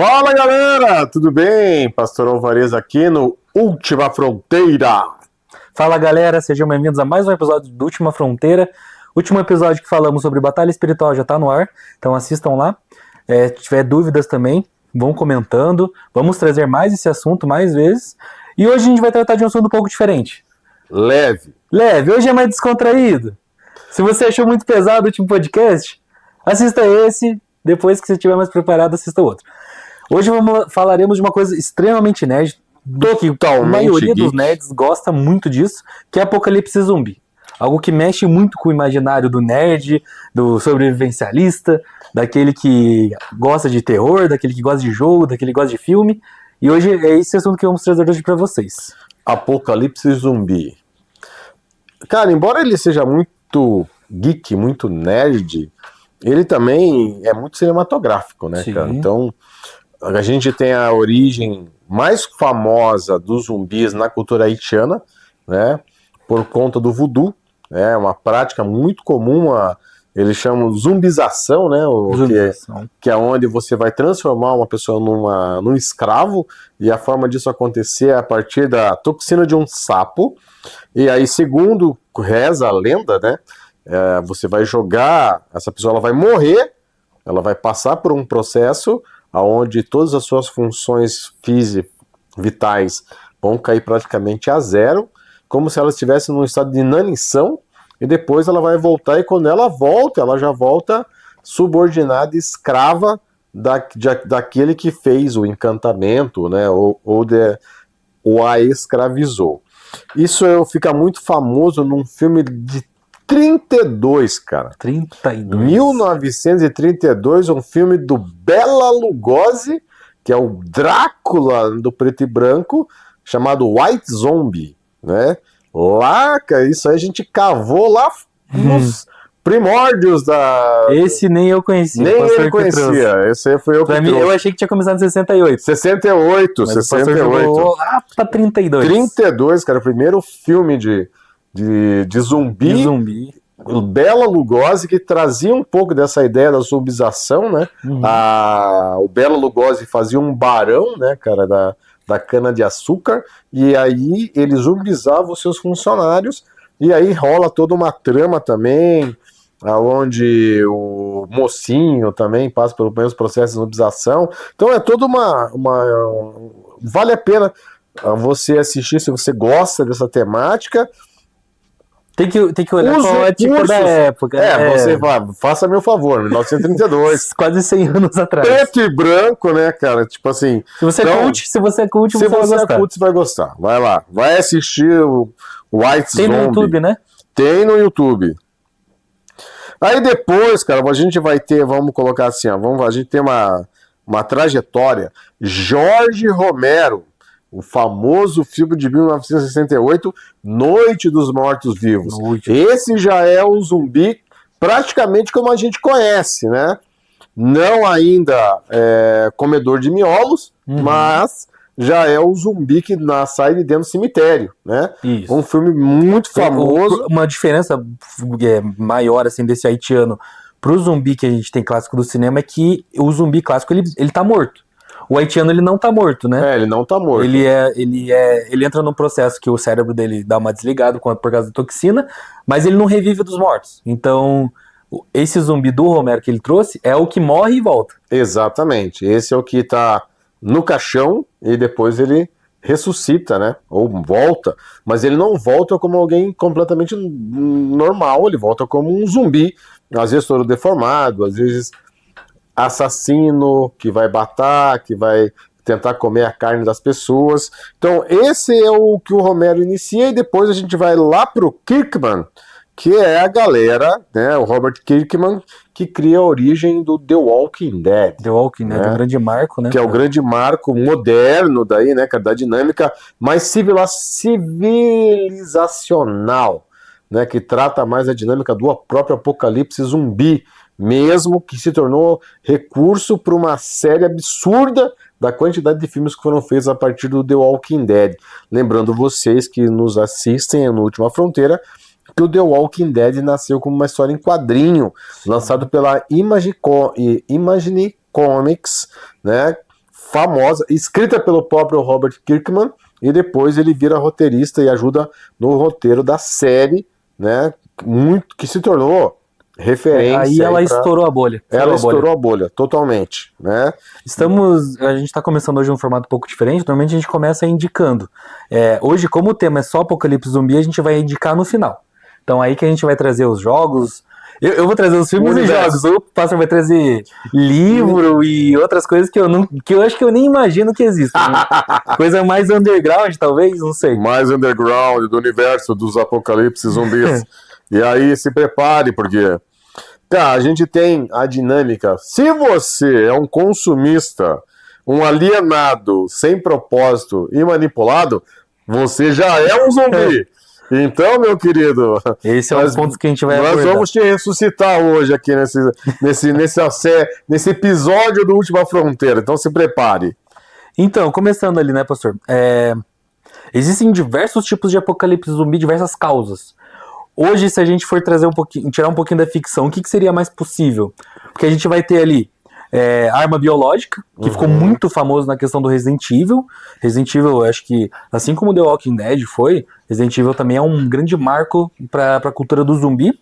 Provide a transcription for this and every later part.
Fala galera, tudo bem? Pastor Alvarez aqui no Última Fronteira. Fala galera, sejam bem-vindos a mais um episódio do Última Fronteira. Último episódio que falamos sobre batalha espiritual já tá no ar, então assistam lá. Se tiver dúvidas também, vão comentando. Vamos trazer mais esse assunto mais vezes. E hoje a gente vai tratar de um assunto um pouco diferente. Leve, hoje é mais descontraído. Se você achou muito pesado o último podcast, assista esse. Depois que você estiver mais preparado, assista o outro. Hoje falaremos de uma coisa extremamente nerd, que a maioria dos nerds gosta muito disso, que é Apocalipse Zumbi. Algo que mexe muito com o imaginário do nerd, do sobrevivencialista, daquele que gosta de terror, daquele que gosta de jogo, daquele que gosta de filme. E hoje é esse assunto que vamos trazer hoje para vocês. Apocalipse Zumbi. Cara, embora ele seja muito geek, muito nerd, ele também é muito cinematográfico, né, Sim. cara? Então, a gente tem a origem mais famosa dos zumbis na cultura haitiana, né, por conta do voodoo, né, uma prática muito comum, eles chamam zumbização, né, que é onde você vai transformar uma pessoa num escravo, e a forma disso acontecer é a partir da toxina de um sapo, e aí, segundo reza a lenda, né, você vai jogar, essa pessoa ela vai morrer, ela vai passar por um processo onde todas as suas funções vitais vão cair praticamente a zero, como se ela estivesse num estado de inanição, e depois ela vai voltar, e quando ela volta, ela já volta subordinada, escrava daquele que fez o encantamento, né, ou a escravizou. Isso fica muito famoso num filme de 32, cara. 32. 1932, um filme do Bela Lugosi, que é o Drácula do preto e branco, chamado White Zombie, né? Lá, cara, isso aí a gente cavou lá nos primórdios da... Esse nem eu conhecia. Nem ele conhecia, esse aí foi eu que trouxe. Eu achei que tinha começado em 68. 68, mas 68. Lá pra 32. 32, cara, o primeiro filme de zumbi. De zumbi. O Bela Lugosi, que trazia um pouco dessa ideia da zumbização, né? Uhum. O Bela Lugosi fazia um barão, né, cara, da cana-de-açúcar, e aí ele zumbizava os seus funcionários, e aí rola toda uma trama também, onde o mocinho também passa pelo mesmo processo de zumbização. Então é toda vale a pena você assistir se você gosta dessa temática. Tem que olhar os qual é tipo da época. Você faça meu favor, 1932. Quase 100 anos atrás. Preto e branco, né, cara? Tipo assim. Se você é cult, você vai gostar. Vai lá. Vai assistir o White Zombie. Tem no YouTube, né? Tem no YouTube. Aí depois, cara, a gente vai ter, vamos colocar assim, a gente tem uma trajetória. Jorge Romero, o famoso filme de 1968, Noite dos Mortos-Vivos. Esse já é o zumbi praticamente como a gente conhece, né? Não ainda comedor de miolos, mas já é o zumbi que sai de dentro do cemitério, né? Isso. Um filme muito famoso. Uma diferença maior assim, desse haitiano pro zumbi que a gente tem clássico do cinema é que o zumbi clássico ele tá morto. O haitiano ele não tá morto, né? Ele não tá morto. Ele entra num processo que o cérebro dele dá uma desligada por causa da toxina, mas ele não revive dos mortos. Então, esse zumbi do Romero que ele trouxe é o que morre e volta. Exatamente. Esse é o que tá no caixão e depois ele ressuscita, né? Ou volta. Mas ele não volta como alguém completamente normal, ele volta como um zumbi. Às vezes todo deformado, às vezes assassino, que vai matar, que vai tentar comer a carne das pessoas. Então esse é o que o Romero inicia, e depois a gente vai lá pro Kirkman, que é a galera, né, o Robert Kirkman, que cria a origem do The Walking Dead. The Walking Dead, né? Um grande marco, né? Que é o grande marco moderno daí, né, da dinâmica mais civilizacional, né, que trata mais a dinâmica do próprio apocalipse zumbi, mesmo, que se tornou recurso para uma série absurda da quantidade de filmes que foram feitos a partir do The Walking Dead. Lembrando vocês que nos assistem no Última Fronteira, que o The Walking Dead nasceu como uma história em quadrinho, lançado pela Imagine Comics, né? famosa, escrita pelo próprio Robert Kirkman, e depois ele vira roteirista e ajuda no roteiro da série, né, muito, que se tornou referência. Aí ela estourou a bolha. Ela estourou a bolha, totalmente, né? A gente tá começando hoje um formato um pouco diferente, normalmente a gente começa indicando. Hoje, como o tema é só Apocalipse Zumbi, a gente vai indicar no final. Então aí que a gente vai trazer os jogos. Eu vou trazer os filmes e jogos, o Pastor vai trazer livro e outras coisas que eu acho que eu nem imagino que existem. Né? Coisa mais underground, talvez, não sei. Mais underground do universo dos apocalipse zumbis. E aí se prepare, porque a gente tem a dinâmica. Se você é um consumista, um alienado, sem propósito e manipulado, você já é um zumbi. Então, meu querido, esse é um ponto que a gente vai abordar. Nós vamos te ressuscitar hoje aqui nesse episódio do Última Fronteira. Então, se prepare. Então, começando ali, né, pastor? Existem diversos tipos de apocalipse zumbi, diversas causas. Hoje, se a gente for trazer tirar um pouquinho da ficção, o que seria mais possível? Porque a gente vai ter ali arma biológica, que ficou muito famoso na questão do Resident Evil. Resident Evil, eu acho que, assim como The Walking Dead foi, Resident Evil também é um grande marco para a cultura do zumbi.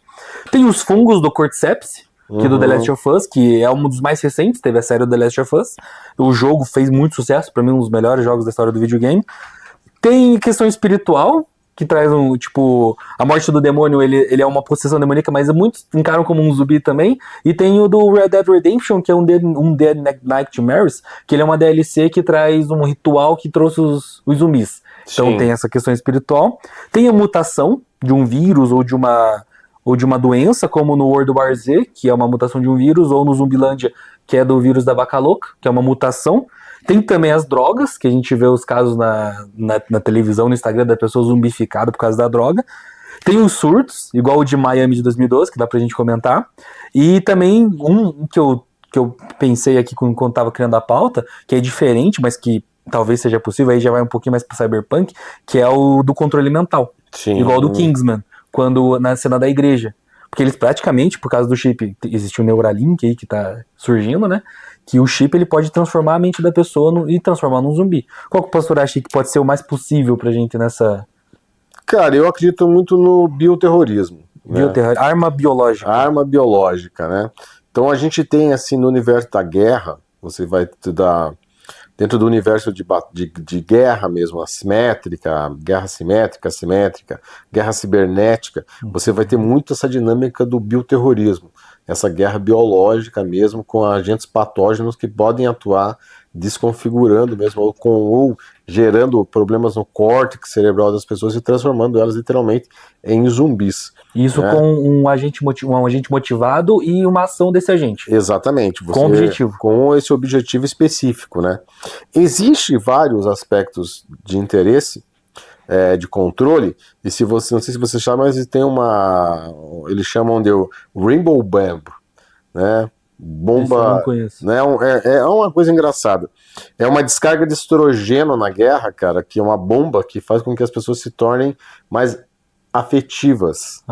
Tem os fungos do Cordyceps, que é do The Last of Us, que é um dos mais recentes, teve a série do The Last of Us. O jogo fez muito sucesso, para mim um dos melhores jogos da história do videogame. Tem questão espiritual, que traz a morte do demônio, ele é uma possessão demoníaca, mas muitos encaram como um zumbi também. E tem o do Red Dead Redemption, que é um Dead Nightmares, que ele é uma DLC que traz um ritual que trouxe os zumbis. Então Sim. Tem essa questão espiritual. Tem a mutação de um vírus ou de uma doença, como no World War Z, que é uma mutação de um vírus, ou no Zumbilândia, que é do vírus da vaca louca, que é uma mutação. Tem também as drogas, que a gente vê os casos na televisão, no Instagram, da pessoa zumbificada por causa da droga. Tem os surtos, igual o de Miami de 2012, que dá pra gente comentar. E também um que eu pensei aqui quando tava criando a pauta, que é diferente, mas que talvez seja possível, aí já vai um pouquinho mais pro cyberpunk, que é o do controle mental. Sim. Igual do Kingsman, na cena da igreja. Porque eles praticamente, por causa do chip, existe o Neuralink aí que tá surgindo, né? Que o chip ele pode transformar a mente da pessoa e transformar num zumbi. Qual que o pastor acha que pode ser o mais possível pra gente nessa... Cara, eu acredito muito no bioterrorismo. Bioterrorismo, né? Arma biológica. Arma biológica, né? Então a gente tem, assim, no universo da guerra, você vai te dar... Dentro do universo de guerra mesmo, assimétrica, guerra simétrica, assimétrica, guerra cibernética, você vai ter muito essa dinâmica do bioterrorismo, essa guerra biológica mesmo, com agentes patógenos que podem atuar desconfigurando mesmo, ou gerando problemas no córtex cerebral das pessoas e transformando elas literalmente em zumbis. Isso com um agente motivado e uma ação desse agente. Exatamente. Com objetivo. Com esse objetivo específico, né? Existem vários aspectos de interesse, de controle, e se você, não sei se você sabe, mas tem eles chamam de Rainbow Bomb, né? Bomba, eu não conheço. Né? É uma coisa engraçada. É uma descarga de estrogênio na guerra, cara, que é uma bomba que faz com que as pessoas se tornem mais afetivas.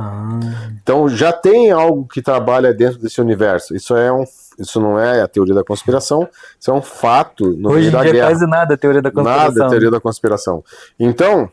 Então já tem algo que trabalha dentro desse universo. Isso não é a teoria da conspiração, isso é um fato no meio da guerra. Hoje em dia quase nada é teoria da conspiração. Nada é teoria da conspiração. Então,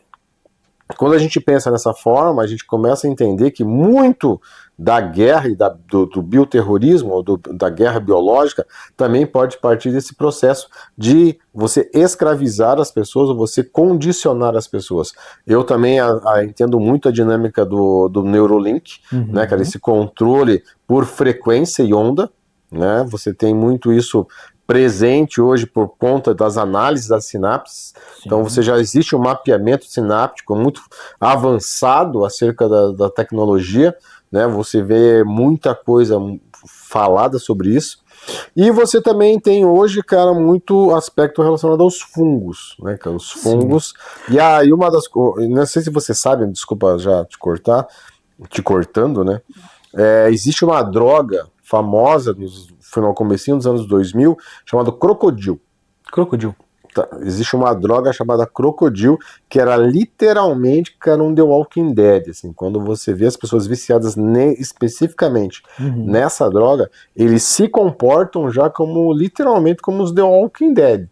quando a gente pensa dessa forma, a gente começa a entender que muito da guerra e do bioterrorismo, ou da guerra biológica, também pode partir desse processo de você escravizar as pessoas ou você condicionar as pessoas. Eu também entendo muito a dinâmica do Neuralink, né, cara, esse controle por frequência e onda, né, você tem muito isso presente hoje por conta das análises das sinapses. Sim. Então já existe um mapeamento sináptico muito avançado acerca da tecnologia, né? Você vê muita coisa falada sobre isso. E você também tem hoje, cara, muito aspecto relacionado aos fungos, né, cara? Os fungos. Sim. E aí uma das coisas, não sei se você sabe, desculpa já te cortando, né? Existe uma droga famosa no comecinho dos anos 2000, chamado Crocodil. Crocodil. Tá. Existe uma droga chamada Crocodil, que era literalmente, cara, um The Walking Dead, assim, quando você vê as pessoas viciadas especificamente nessa droga, eles se comportam já literalmente como os The Walking Dead.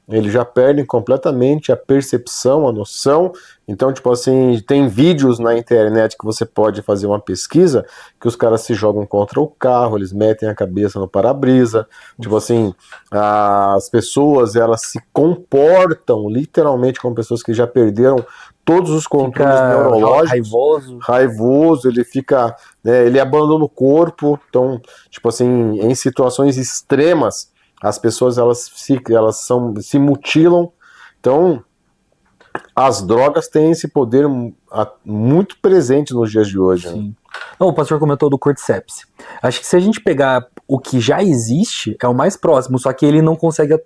eles já perdem completamente a percepção, a noção. Então, tipo assim, tem vídeos na internet que você pode fazer uma pesquisa que os caras se jogam contra o carro, eles metem a cabeça no para-brisa. Tipo assim, as pessoas, elas se comportam literalmente como pessoas que já perderam todos os controles neurológicos. Raivoso, ele fica, né, ele abandona o corpo. Então, tipo assim, em situações extremas, as pessoas elas se mutilam. Então, as drogas têm esse poder muito presente nos dias de hoje. Sim. Né? Não, o pastor comentou do cordyceps. Acho que se a gente pegar o que já existe, é o mais próximo, só que ele não consegue...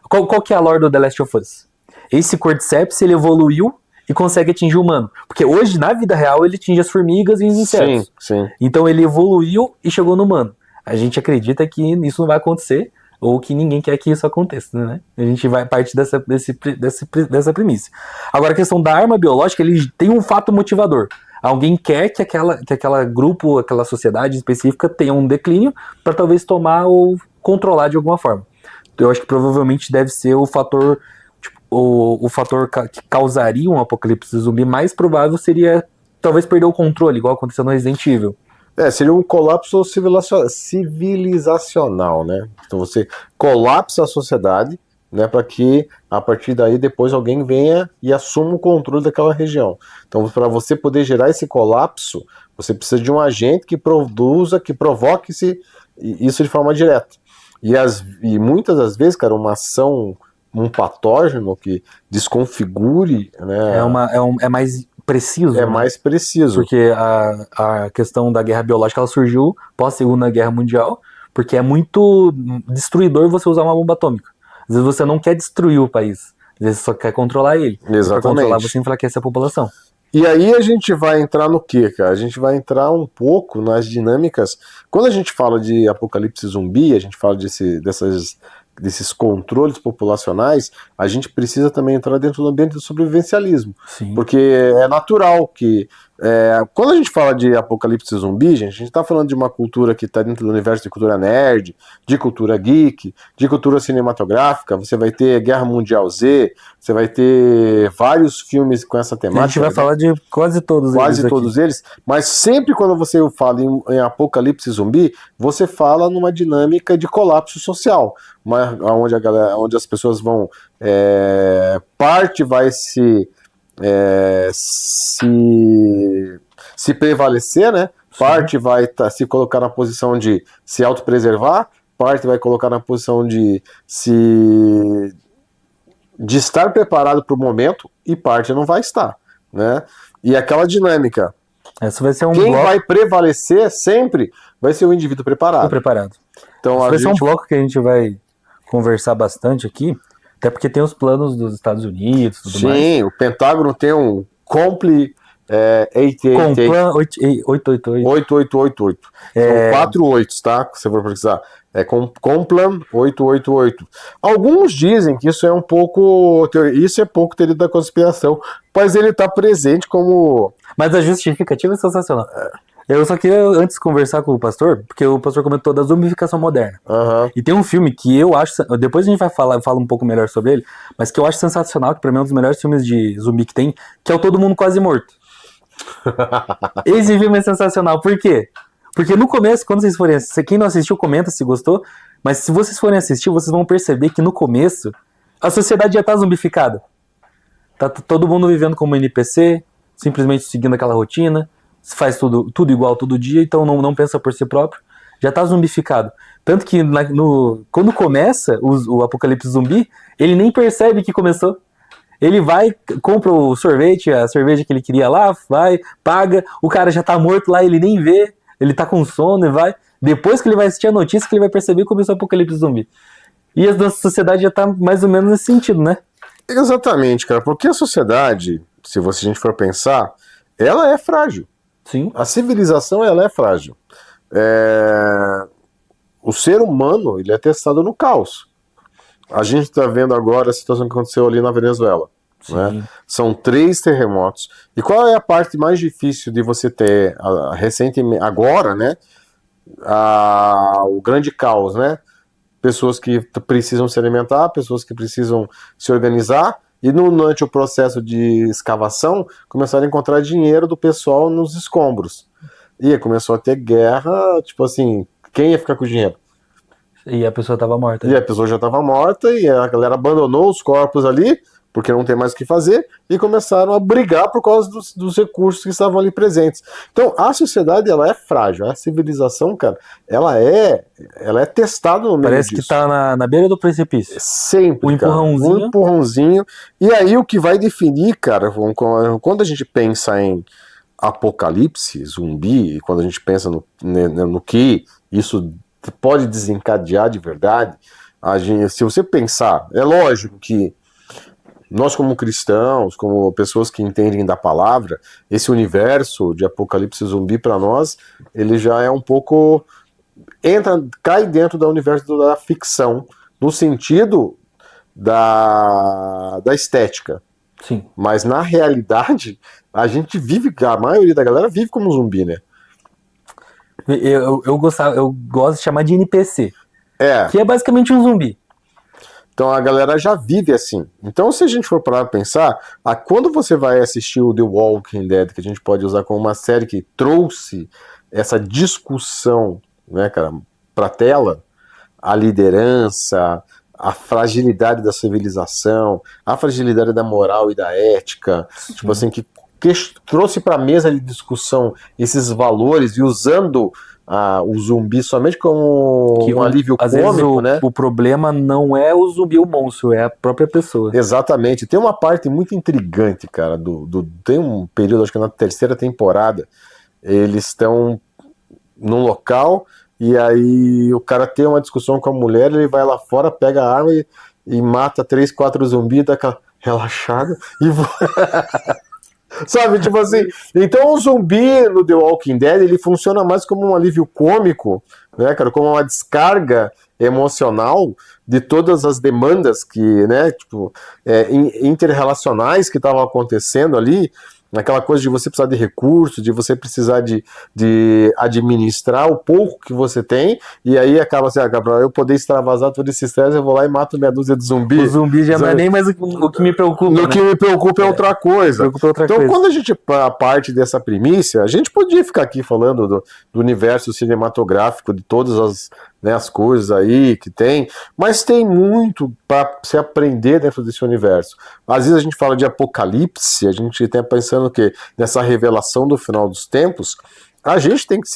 Qual que é a lore do The Last of Us? Esse cordyceps, ele evoluiu e consegue atingir o humano. Porque hoje, na vida real, ele atinge as formigas e os insetos. Sim. Então ele evoluiu e chegou no humano. A gente acredita que isso não vai acontecer, ou que ninguém quer que isso aconteça, né? A gente vai partir dessa premissa. Agora, a questão da arma biológica, ele tem um fato motivador. Alguém quer que aquela grupo, aquela sociedade específica tenha um declínio para talvez tomar ou controlar de alguma forma. Eu acho que provavelmente deve ser o fator... O fator que causaria um apocalipse zumbi mais provável seria talvez perder o controle, igual aconteceu no Resident Evil. Seria um colapso civilizacional, né? Então você colapsa a sociedade, né, para que a partir daí depois alguém venha e assuma o controle daquela região. Então, para você poder gerar esse colapso, você precisa de um agente que produza, que provoque isso de forma direta. E muitas das vezes, cara, uma ação, um patógeno que desconfigure, né? É mais preciso. É, né? mais preciso. Porque a questão da guerra biológica ela surgiu pós Segunda Guerra Mundial, porque é muito destruidor você usar uma bomba atômica. Às vezes você não quer destruir o país, às vezes você só quer controlar ele. Exatamente. Para controlar você enfraquece a população. E aí a gente vai entrar no quê, cara? A gente vai entrar um pouco nas dinâmicas. Quando a gente fala de apocalipse zumbi, a gente fala desses controles populacionais, a gente precisa também entrar dentro do ambiente do sobrevivencialismo. Sim. Porque é natural que... quando a gente fala de apocalipse zumbi, a gente está falando de uma cultura que está dentro do universo de cultura nerd, de cultura geek, de cultura cinematográfica. Você vai ter Guerra Mundial Z, você vai ter vários filmes com essa temática. A gente vai falar de quase todos eles. Quase todos eles, mas sempre quando você fala em apocalipse zumbi, você fala numa dinâmica de colapso social, onde as pessoas vão... parte vai se prevalecer, né? Parte vai se colocar na posição de se autopreservar, parte vai colocar na posição de estar preparado para o momento e parte não vai estar, né? E aquela dinâmica. Essa vai ser Quem vai prevalecer sempre vai ser o indivíduo preparado. Então, vai ser um bloco que a gente vai conversar bastante aqui, até porque tem os planos dos Estados Unidos e tudo mais. Sim, o Pentágono tem um Compli 8888. São 4 8, tá? Se você for precisar. Complan 888. Alguns dizem que isso é um pouco... Isso é pouco teoria da conspiração, mas ele tá presente como... Mas a justificativa é sensacional. Eu só queria antes conversar com o pastor, porque o pastor comentou da zumbificação moderna. Uhum. E tem um filme que eu acho... Depois a gente vai fala um pouco melhor sobre ele, mas que eu acho sensacional, que pra mim é um dos melhores filmes de zumbi que tem, que é o Todo Mundo Quase Morto. Esse filme é sensacional. Por quê? Porque no começo, quando vocês forem assistir, quem não assistiu, comenta se gostou, mas se vocês forem assistir, vocês vão perceber que no começo a sociedade já tá zumbificada. Tá todo mundo vivendo como NPC, simplesmente seguindo aquela rotina, faz tudo igual todo dia, então não pensa por si próprio, já tá zumbificado. Tanto que quando começa o apocalipse zumbi, ele nem percebe que começou. Ele vai, compra o sorvete, a cerveja que ele queria lá, vai, paga, o cara já tá morto lá, ele nem vê, ele tá com sono e vai. Depois que ele vai assistir a notícia que ele vai perceber que começou o apocalipse zumbi. E a nossa sociedade já tá mais ou menos nesse sentido, né? Exatamente, cara, porque a sociedade, se a gente for pensar, ela é frágil. Sim. A civilização, ela é frágil. O ser humano, ele é testado no caos. A gente está vendo agora a situação que aconteceu ali na Venezuela. Né? São 3 terremotos. E qual é a parte mais difícil de você ter recentemente, agora, né? O grande caos, né? pessoas que precisam se alimentar, pessoas que precisam se organizar, e durante o processo de escavação, começaram a encontrar dinheiro do pessoal nos escombros. E aí começou a ter guerra, tipo assim, quem ia ficar com o dinheiro? E a pessoa tava morta. E a pessoa já estava morta, e a galera abandonou os corpos ali, porque não tem mais o que fazer, e começaram a brigar por causa dos recursos que estavam ali presentes. Então, a sociedade, ela é frágil, a civilização, cara, ela é testada no meio Parece disso. que tá na beira do precipício. Sempre, Um empurrãozinho. cara, um empurrãozinho. E aí o que vai definir, cara, quando a gente pensa em apocalipse, zumbi, e quando a gente pensa no que isso pode desencadear de verdade, se você pensar, é lógico que nós como cristãos, como pessoas que entendem da palavra, esse universo de apocalipse zumbi para nós, ele já é um pouco cai dentro do universo da ficção, no sentido da estética. Sim. Mas na realidade, a gente vive, a maioria da galera vive como zumbi, né? Eu gosto de chamar de NPC, que é basicamente um zumbi. Então a galera já vive assim. Então se a gente for parar pra pensar, quando você vai assistir o The Walking Dead, que a gente pode usar como uma série que trouxe essa discussão, né, cara, pra tela, a liderança, a fragilidade da civilização, a fragilidade da moral e da ética, tipo assim, que trouxe pra mesa de discussão esses valores e usando o zumbi somente como um alívio cômico, né? O problema não é o zumbi, o monstro, é a própria pessoa. Exatamente. Tem uma parte muito intrigante, cara, tem um período, acho que na terceira temporada, eles estão num local e aí o cara tem uma discussão com a mulher, ele vai lá fora, pega a arma e mata 3, 4 zumbis, dá aquela relaxada e sabe, tipo assim, então o zumbi no The Walking Dead, ele funciona mais como um alívio cômico, né, cara, como uma descarga emocional de todas as demandas que, né, tipo, interrelacionais que estavam acontecendo ali, naquela coisa de você precisar de recursos, de você precisar de administrar o pouco que você tem, e aí acaba assim, pra eu poder extravasar todo esse estresse, eu vou lá e mato meia dúzia de zumbi. O zumbi já não é nem mais o que me preocupa, O que me preocupa é outra coisa. Então, quando a gente parte dessa primícia, a gente podia ficar aqui falando do universo cinematográfico, de todas as coisas aí que tem, mas tem muito para se aprender dentro desse universo. Às vezes a gente fala de apocalipse, a gente tem pensando o quê? Nessa revelação do final dos tempos, a gente tem que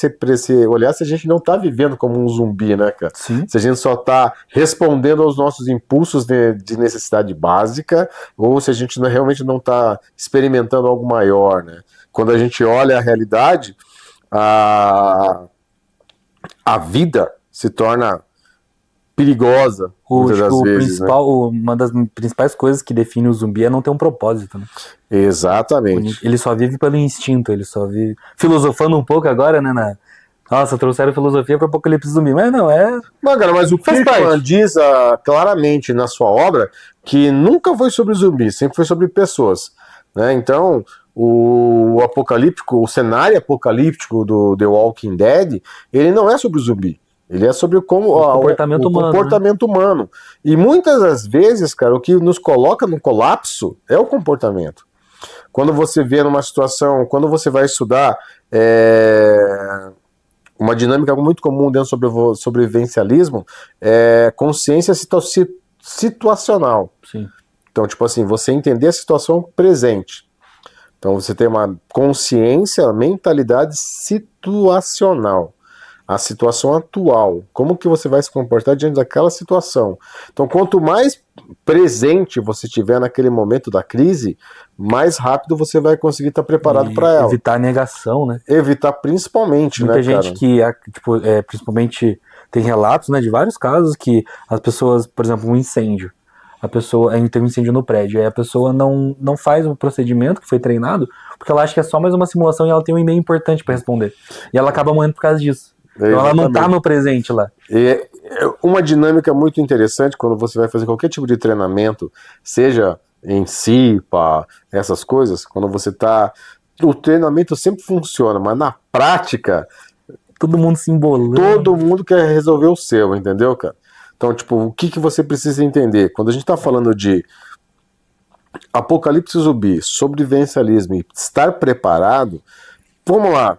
olhar se a gente não está vivendo como um zumbi, né, cara? Sim. Se a gente só está respondendo aos nossos impulsos de necessidade básica, ou se a gente realmente não está experimentando algo maior, né? Quando a gente olha a realidade, a vida se torna perigosa muitas das vezes, né? Uma das principais coisas que define o zumbi é não ter um propósito, né? Exatamente. Ele só vive pelo instinto, ele só vive filosofando um pouco agora, né? Nossa, trouxeram filosofia para o apocalipse zumbi, mas não é. Não, cara, mas o Kirkman diz claramente na sua obra que nunca foi sobre zumbi, sempre foi sobre pessoas, né? Então o cenário apocalíptico do The Walking Dead, ele não é sobre o zumbi. Ele é sobre como o comportamento humano. E muitas das vezes, cara, o que nos coloca no colapso é o comportamento. Quando você vê numa situação, quando você vai estudar uma dinâmica muito comum dentro do sobrevivencialismo, é consciência situacional. Sim. Então, tipo assim, você entender a situação presente. Então você tem uma consciência, mentalidade situacional. A situação atual, como que você vai se comportar diante daquela situação. Então, quanto mais presente você tiver naquele momento da crise, mais rápido você vai conseguir estar preparado para ela. Evitar a negação, né? Evitar principalmente, muita né, gente cara? que, principalmente, tem relatos, né, de vários casos que as pessoas, por exemplo, um incêndio. Teve um incêndio no prédio, aí a pessoa não faz o procedimento que foi treinado, porque ela acha que é só mais uma simulação e ela tem um e-mail importante para responder. E ela acaba morrendo por causa disso. Então ela não tá no presente lá. E uma dinâmica muito interessante quando você vai fazer qualquer tipo de treinamento, seja em CIPA, essas coisas, quando você tá... O treinamento sempre funciona, mas na prática... Todo mundo se embolando. Todo mundo quer resolver o seu, entendeu, cara? Então, tipo, o que você precisa entender? Quando a gente está falando de apocalipse zumbi, sobrevivencialismo e estar preparado, vamos lá.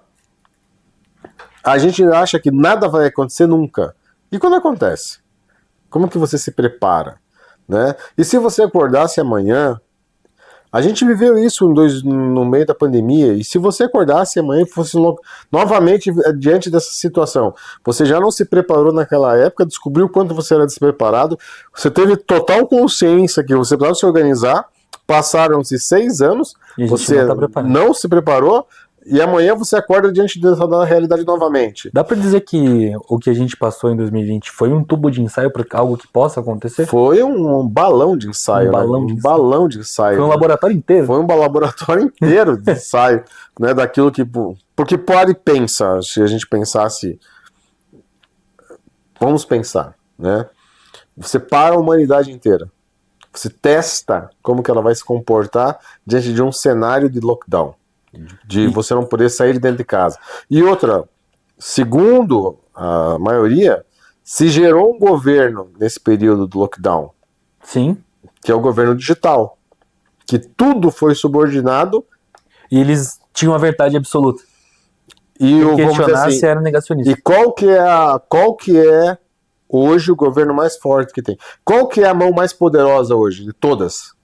A gente acha que nada vai acontecer nunca. E quando acontece? Como que você se prepara? Né? E se você acordasse amanhã, a gente viveu isso no meio da pandemia, e se você acordasse amanhã e fosse novamente diante dessa situação, você já não se preparou naquela época, descobriu o quanto você era despreparado, você teve total consciência que você precisava se organizar, passaram-se 6 anos, você não se preparou, e amanhã você acorda diante da realidade novamente. Dá pra dizer que o que a gente passou em 2020 foi um tubo de ensaio para algo que possa acontecer? Foi um balão de ensaio. Balão de ensaio. Foi um laboratório inteiro? Foi um laboratório inteiro de ensaio, né, daquilo que... Porque pare e pensa, se a gente pensasse... Vamos pensar, né? Você para a humanidade inteira. Você testa como que ela vai se comportar diante de um cenário de lockdown. De você não poder sair de dentro de casa. E outra, segundo a maioria, se gerou um governo nesse período do lockdown. Sim. Que é o governo digital. Que tudo foi subordinado. E eles tinham a verdade absoluta. E o questionar se era negacionista. E qual que é hoje o governo mais forte que tem? Qual que é a mão mais poderosa hoje de todas?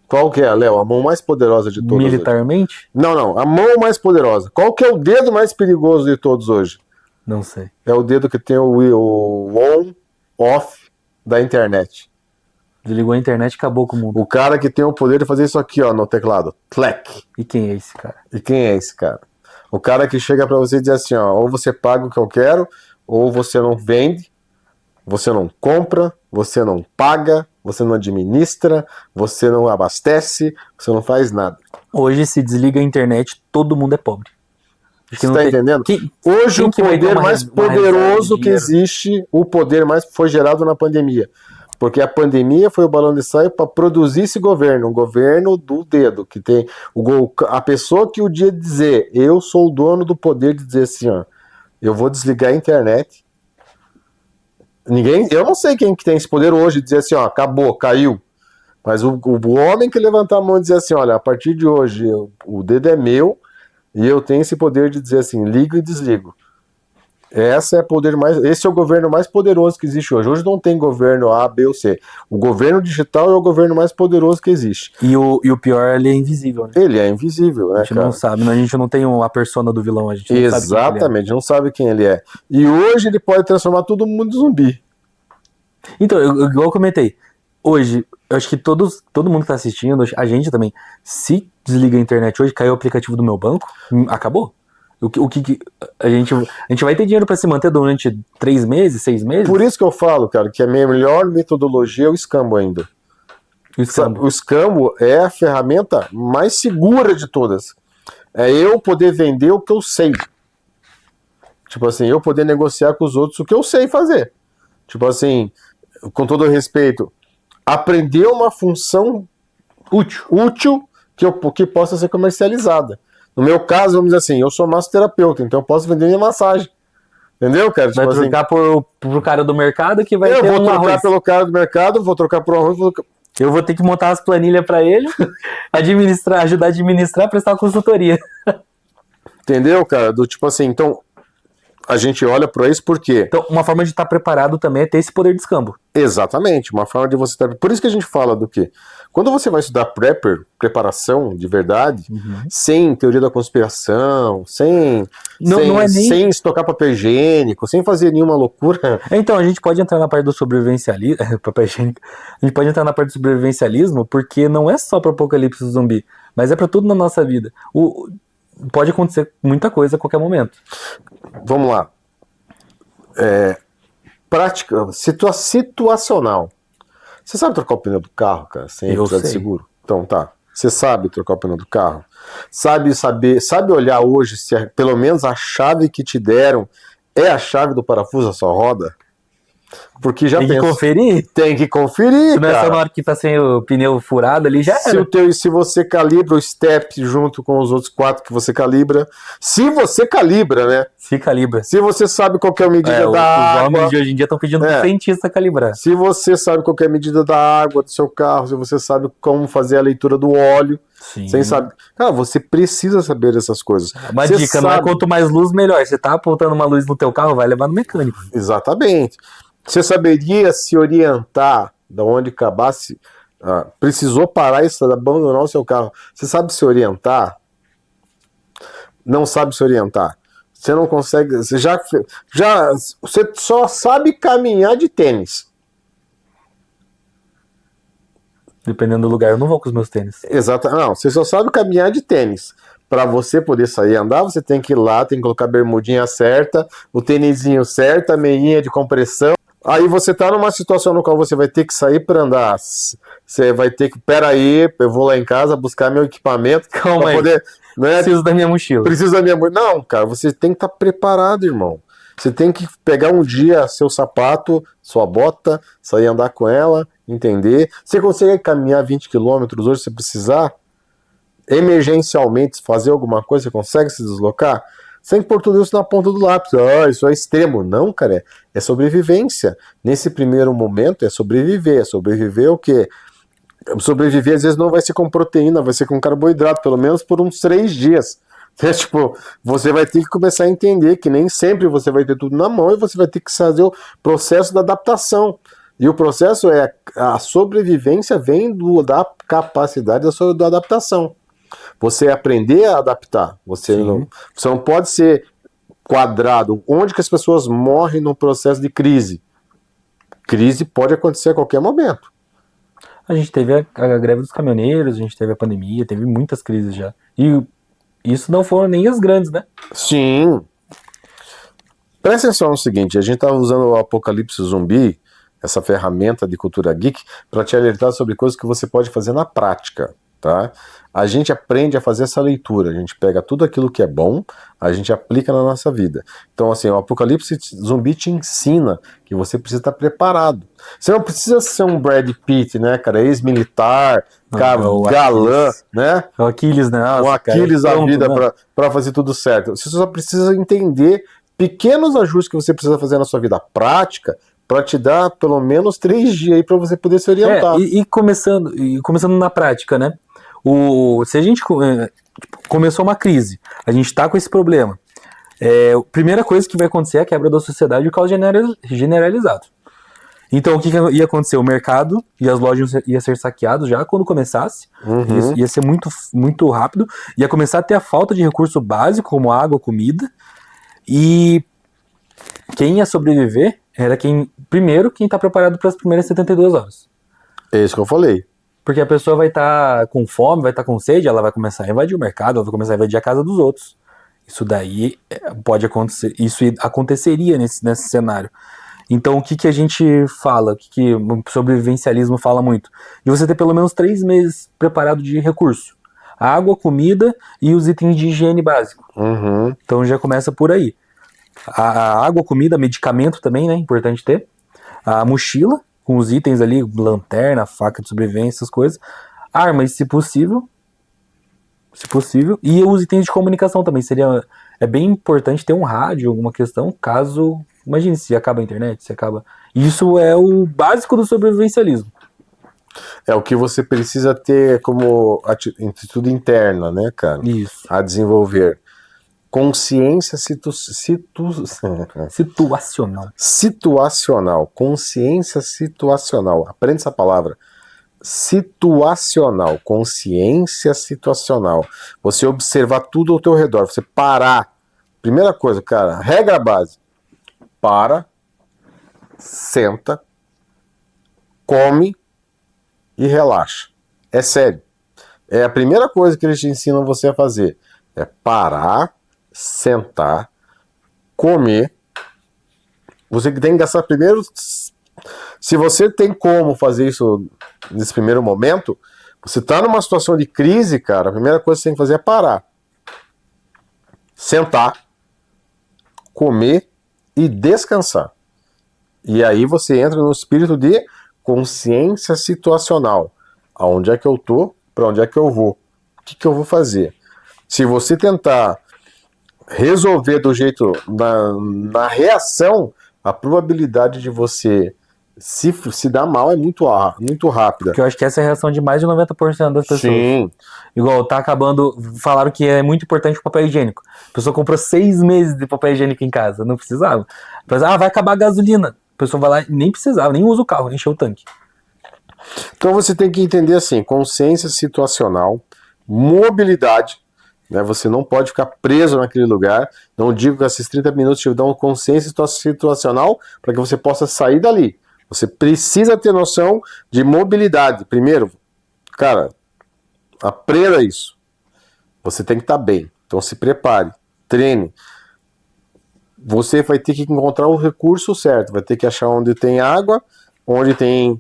Qual que é, Léo? A mão mais poderosa de todas? Militarmente? Hoje? Não. A mão mais poderosa. Qual que é o dedo mais perigoso de todos hoje? Não sei. É o dedo que tem o on-off da internet. Desligou a internet e acabou com o mundo. O cara que tem o poder de fazer isso aqui, ó, no teclado. Tlec. E quem é esse cara? O cara que chega pra você e diz assim, ó, ou você paga o que eu quero, ou você não vende, você não compra, você não paga, você não administra, você não abastece, você não faz nada. Hoje, se desliga a internet, todo mundo é pobre. Você está entendendo? Hoje o poder mais poderoso que existe, o poder mais foi gerado na pandemia. Porque a pandemia foi o balão de ensaio para produzir esse governo, um governo do dedo, que tem a pessoa que o dia dizer, eu sou o dono do poder de dizer assim, ó, eu vou desligar a internet. Eu não sei quem que tem esse poder hoje de dizer assim, ó, acabou, caiu. Mas o homem que levantar a mão e dizer assim, olha, a partir de hoje o dedo é meu e eu tenho esse poder de dizer assim, ligo e desligo. Esse é o governo mais poderoso que existe hoje. Hoje não tem governo A, B ou C. O governo digital é o governo mais poderoso que existe. E o pior, ele é invisível, né? Ele é invisível, né, a gente não sabe, a gente não tem a persona do vilão, a gente não sabe quem ele é. Exatamente, não sabe quem ele é. E hoje ele pode transformar todo mundo em zumbi. Então, igual eu comentei, hoje, eu acho que todo mundo que tá assistindo, a gente também, se desliga a internet hoje, caiu o aplicativo do meu banco, acabou. O que a gente vai ter dinheiro para se manter durante 3 meses, 6 meses? Por isso que eu falo, cara, que a melhor metodologia é o escambo ainda. O escambo é a ferramenta mais segura de todas. É eu poder vender o que eu sei. Tipo assim, eu poder negociar com os outros o que eu sei fazer. Tipo assim, com todo respeito, aprender uma função útil que possa ser comercializada. No meu caso, vamos dizer assim, eu sou massoterapeuta, então eu posso vender minha massagem. Entendeu, cara? Vai tipo trocar assim, pro cara do mercado que vai ter eu vou trocar arroz. pelo cara do mercado, vou trocar por arroz. Eu vou ter que montar as planilhas para ele, ajudar a administrar, prestar consultoria. Entendeu, cara? Do tipo assim, então a gente olha para isso por quê? Então, uma forma de estar preparado também é ter esse poder de escambo. Exatamente, uma forma de você estar... Por isso que a gente fala do quê? Quando você vai estudar preparação de verdade, sem teoria da conspiração, sem estocar papel higiênico, sem fazer nenhuma loucura... Então, a gente pode entrar na parte do sobrevivencialismo, papel higiênico, a gente pode entrar na parte do sobrevivencialismo, porque não é só para o apocalipse zumbi, mas é para tudo na nossa vida. Pode acontecer muita coisa a qualquer momento. Vamos lá. Prática, situacional. Você sabe trocar o pneu do carro, cara, sem precisar de seguro? Então tá. Você sabe trocar o pneu do carro? Sabe olhar hoje se pelo menos a chave que te deram é a chave do parafuso da sua roda? Porque já tem que conferir? Tem que conferir, não é só na hora que tá sem o pneu furado ali, já era. Se você calibra o step junto com os outros 4 que você calibra, se você calibra, né? Se calibra. Se você sabe qual que é a medida da Os água... homens de hoje em dia estão pedindo pro cientista calibrar. Se você sabe qual que é a medida da água do seu carro, se você sabe como fazer a leitura do óleo, Sim. você sabe... Cara, você precisa saber essas coisas. Uma Você dica, não é quanto mais luz, melhor. Você tá apontando uma luz no teu carro, vai levar no mecânico. Exatamente. Você saberia se orientar da onde acabasse... precisou parar e abandonar o seu carro. Você sabe se orientar? Não sabe se orientar. Você não consegue... Você você só sabe caminhar de tênis. Dependendo do lugar, eu não vou com os meus tênis. Exato. Não, você só sabe caminhar de tênis. Para você poder sair e andar, você tem que ir lá, tem que colocar a bermudinha certa, o tênisinho certo, a meinha de compressão. Aí você tá numa situação no qual você vai ter que sair para andar. Você vai ter que, peraí, eu vou lá em casa buscar meu equipamento. Calma aí. Poder, né? Preciso da minha mochila. Preciso da minha mochila. Não, cara, você tem que estar preparado, irmão. Você tem que pegar um dia seu sapato, sua bota, sair andar com ela, entender. Você consegue caminhar 20 quilômetros hoje se precisar? Emergencialmente fazer alguma coisa, você consegue se deslocar? Sem pôr tudo isso na ponta do lápis. Isso é extremo. Não, cara, é sobrevivência. Nesse primeiro momento é sobreviver. É sobreviver o quê? Sobreviver às vezes não vai ser com proteína, vai ser com carboidrato, pelo menos por uns 3 dias. Tipo, você vai ter que começar a entender que nem sempre você vai ter tudo na mão e você vai ter que fazer o processo da adaptação. E o processo a sobrevivência vem da capacidade da adaptação. Você aprender a adaptar. Você não pode ser quadrado. Onde que as pessoas morrem no processo de crise? Crise pode acontecer a qualquer momento. A gente teve a greve dos caminhoneiros, a gente teve a pandemia, teve muitas crises já. E isso não foram nem as grandes, né? Sim. Presta atenção no seguinte, a gente estava usando o Apocalipse Zumbi, essa ferramenta de cultura geek, para te alertar sobre coisas que você pode fazer na prática, tá? A gente aprende a fazer essa leitura, a gente pega tudo aquilo que é bom, a gente aplica na nossa vida. Então, assim, o Apocalipse Zumbi te ensina que você precisa estar preparado. Você não precisa ser um Brad Pitt, né, cara, ex-militar, galã, né? O Aquiles, né? O Aquiles da vida para fazer tudo certo. Você só precisa entender pequenos ajustes que você precisa fazer na sua vida prática para te dar pelo menos 3 dias aí para você poder se orientar. Começando na prática, né? Se a gente começou uma crise, a gente está com esse problema, a primeira coisa que vai acontecer é a quebra da sociedade e o caos generalizado. Então o que ia acontecer? O mercado e as lojas iam ser saqueados já quando começasse, ia ser muito, muito rápido, ia começar a ter a falta de recurso básico como água, comida, e quem ia sobreviver era quem está preparado para as primeiras 72 horas. É isso que eu falei. Porque a pessoa vai estar com fome, vai estar com sede, ela vai começar a invadir o mercado, ela vai começar a invadir a casa dos outros. Isso daí pode acontecer, isso aconteceria nesse cenário. Então o que a gente fala, o que o sobrevivencialismo fala muito? De você ter pelo menos 3 meses preparado de recurso. Água, comida e os itens de higiene básico. Então já começa por aí. A água, comida, medicamento também, né? Importante ter. A mochila, com os itens ali, lanterna, faca de sobrevivência, essas coisas. Armas, se possível. E os itens de comunicação também. É bem importante ter um rádio, alguma questão, caso... Imagine se acaba a internet, se acaba... Isso é o básico do sobrevivencialismo. É o que você precisa ter como atitude interna, né, cara? Isso. A desenvolver. Consciência situacional. Situacional. Consciência situacional. Aprende essa palavra. Situacional. Consciência situacional. Você observar tudo ao teu redor. Você parar. Primeira coisa, cara. Regra base. Para. Senta. Come. E relaxa. É sério. É a primeira coisa que eles te ensinam você a fazer. É parar, sentar, comer. Você tem que gastar primeiro. Se você tem como fazer isso nesse primeiro momento, você está numa situação de crise, cara, a primeira coisa que você tem que fazer é parar, sentar, comer e descansar. E aí você entra no espírito de consciência situacional. Aonde é que eu tô? Para onde é que eu vou? O que eu vou fazer? Se você tentar resolver do jeito, na reação, a probabilidade de você se dar mal é muito rápida. Porque eu acho que essa é a reação de mais de 90% das pessoas. Sim. Igual, tá acabando. Falaram que é muito importante o papel higiênico. A pessoa comprou 6 meses de papel higiênico em casa. Não precisava. Vai acabar a gasolina. A pessoa vai lá e nem precisava, nem usa o carro, encheu o tanque. Então você tem que entender assim, consciência situacional, mobilidade, né? Você não pode ficar preso naquele lugar. Não digo que esses 30 minutos te dão consciência situacional para que você possa sair dali. Você precisa ter noção de mobilidade. Primeiro, cara, aprenda isso. Você tem que estar bem. Então se prepare, treine. Você vai ter que encontrar o recurso certo. Vai ter que achar onde tem água, onde tem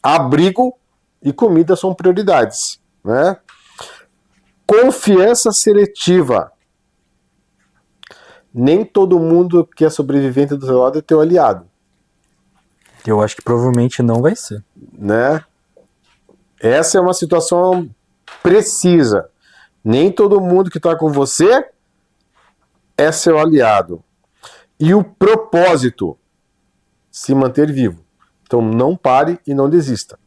abrigo e comida são prioridades, né? Confiança seletiva. Nem todo mundo que é sobrevivente do seu lado é teu aliado. Eu acho que provavelmente não vai ser. Né? Essa é uma situação precisa. Nem todo mundo que está com você é seu aliado. E o propósito, se manter vivo. Então não pare e não desista.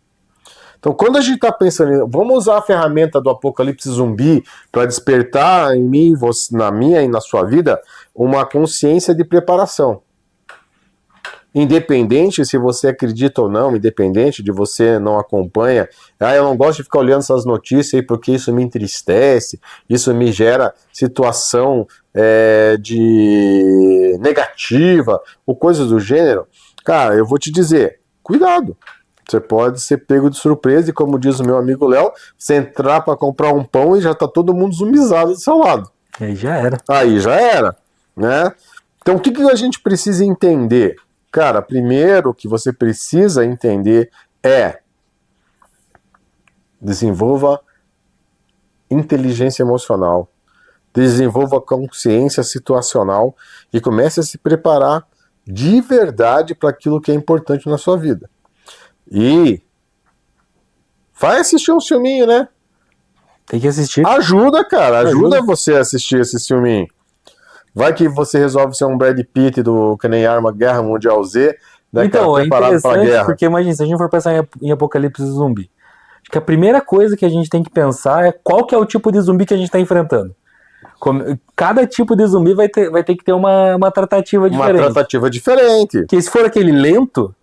Então quando a gente está pensando, vamos usar a ferramenta do apocalipse zumbi para despertar em mim, na minha e na sua vida, uma consciência de preparação. Independente se você acredita ou não, independente de você não acompanha, eu não gosto de ficar olhando essas notícias aí porque isso me entristece, isso me gera situação de negativa, ou coisas do gênero. Cara, eu vou te dizer, cuidado. Você pode ser pego de surpresa e, como diz o meu amigo Léo, você entrar para comprar um pão e já tá todo mundo zumbizado do seu lado. Aí já era. Aí já era, né? Então o que a gente precisa entender? Cara, primeiro que você precisa entender é desenvolva inteligência emocional, desenvolva consciência situacional e comece a se preparar de verdade para aquilo que é importante na sua vida. E vai assistir um filminho, né? Tem que assistir. Ajuda, cara, ajuda você a assistir esse filminho. Vai que você resolve ser um Brad Pitt do que nem Arma Guerra Mundial Z, né, então, cara, é preparado para a guerra. porque imagina, se a gente for pensar em apocalipse zumbi, acho que a primeira coisa que a gente tem que pensar é qual que é o tipo de zumbi que a gente está enfrentando. Cada tipo de zumbi vai ter que ter uma tratativa diferente. Uma tratativa diferente. Porque se for aquele lento,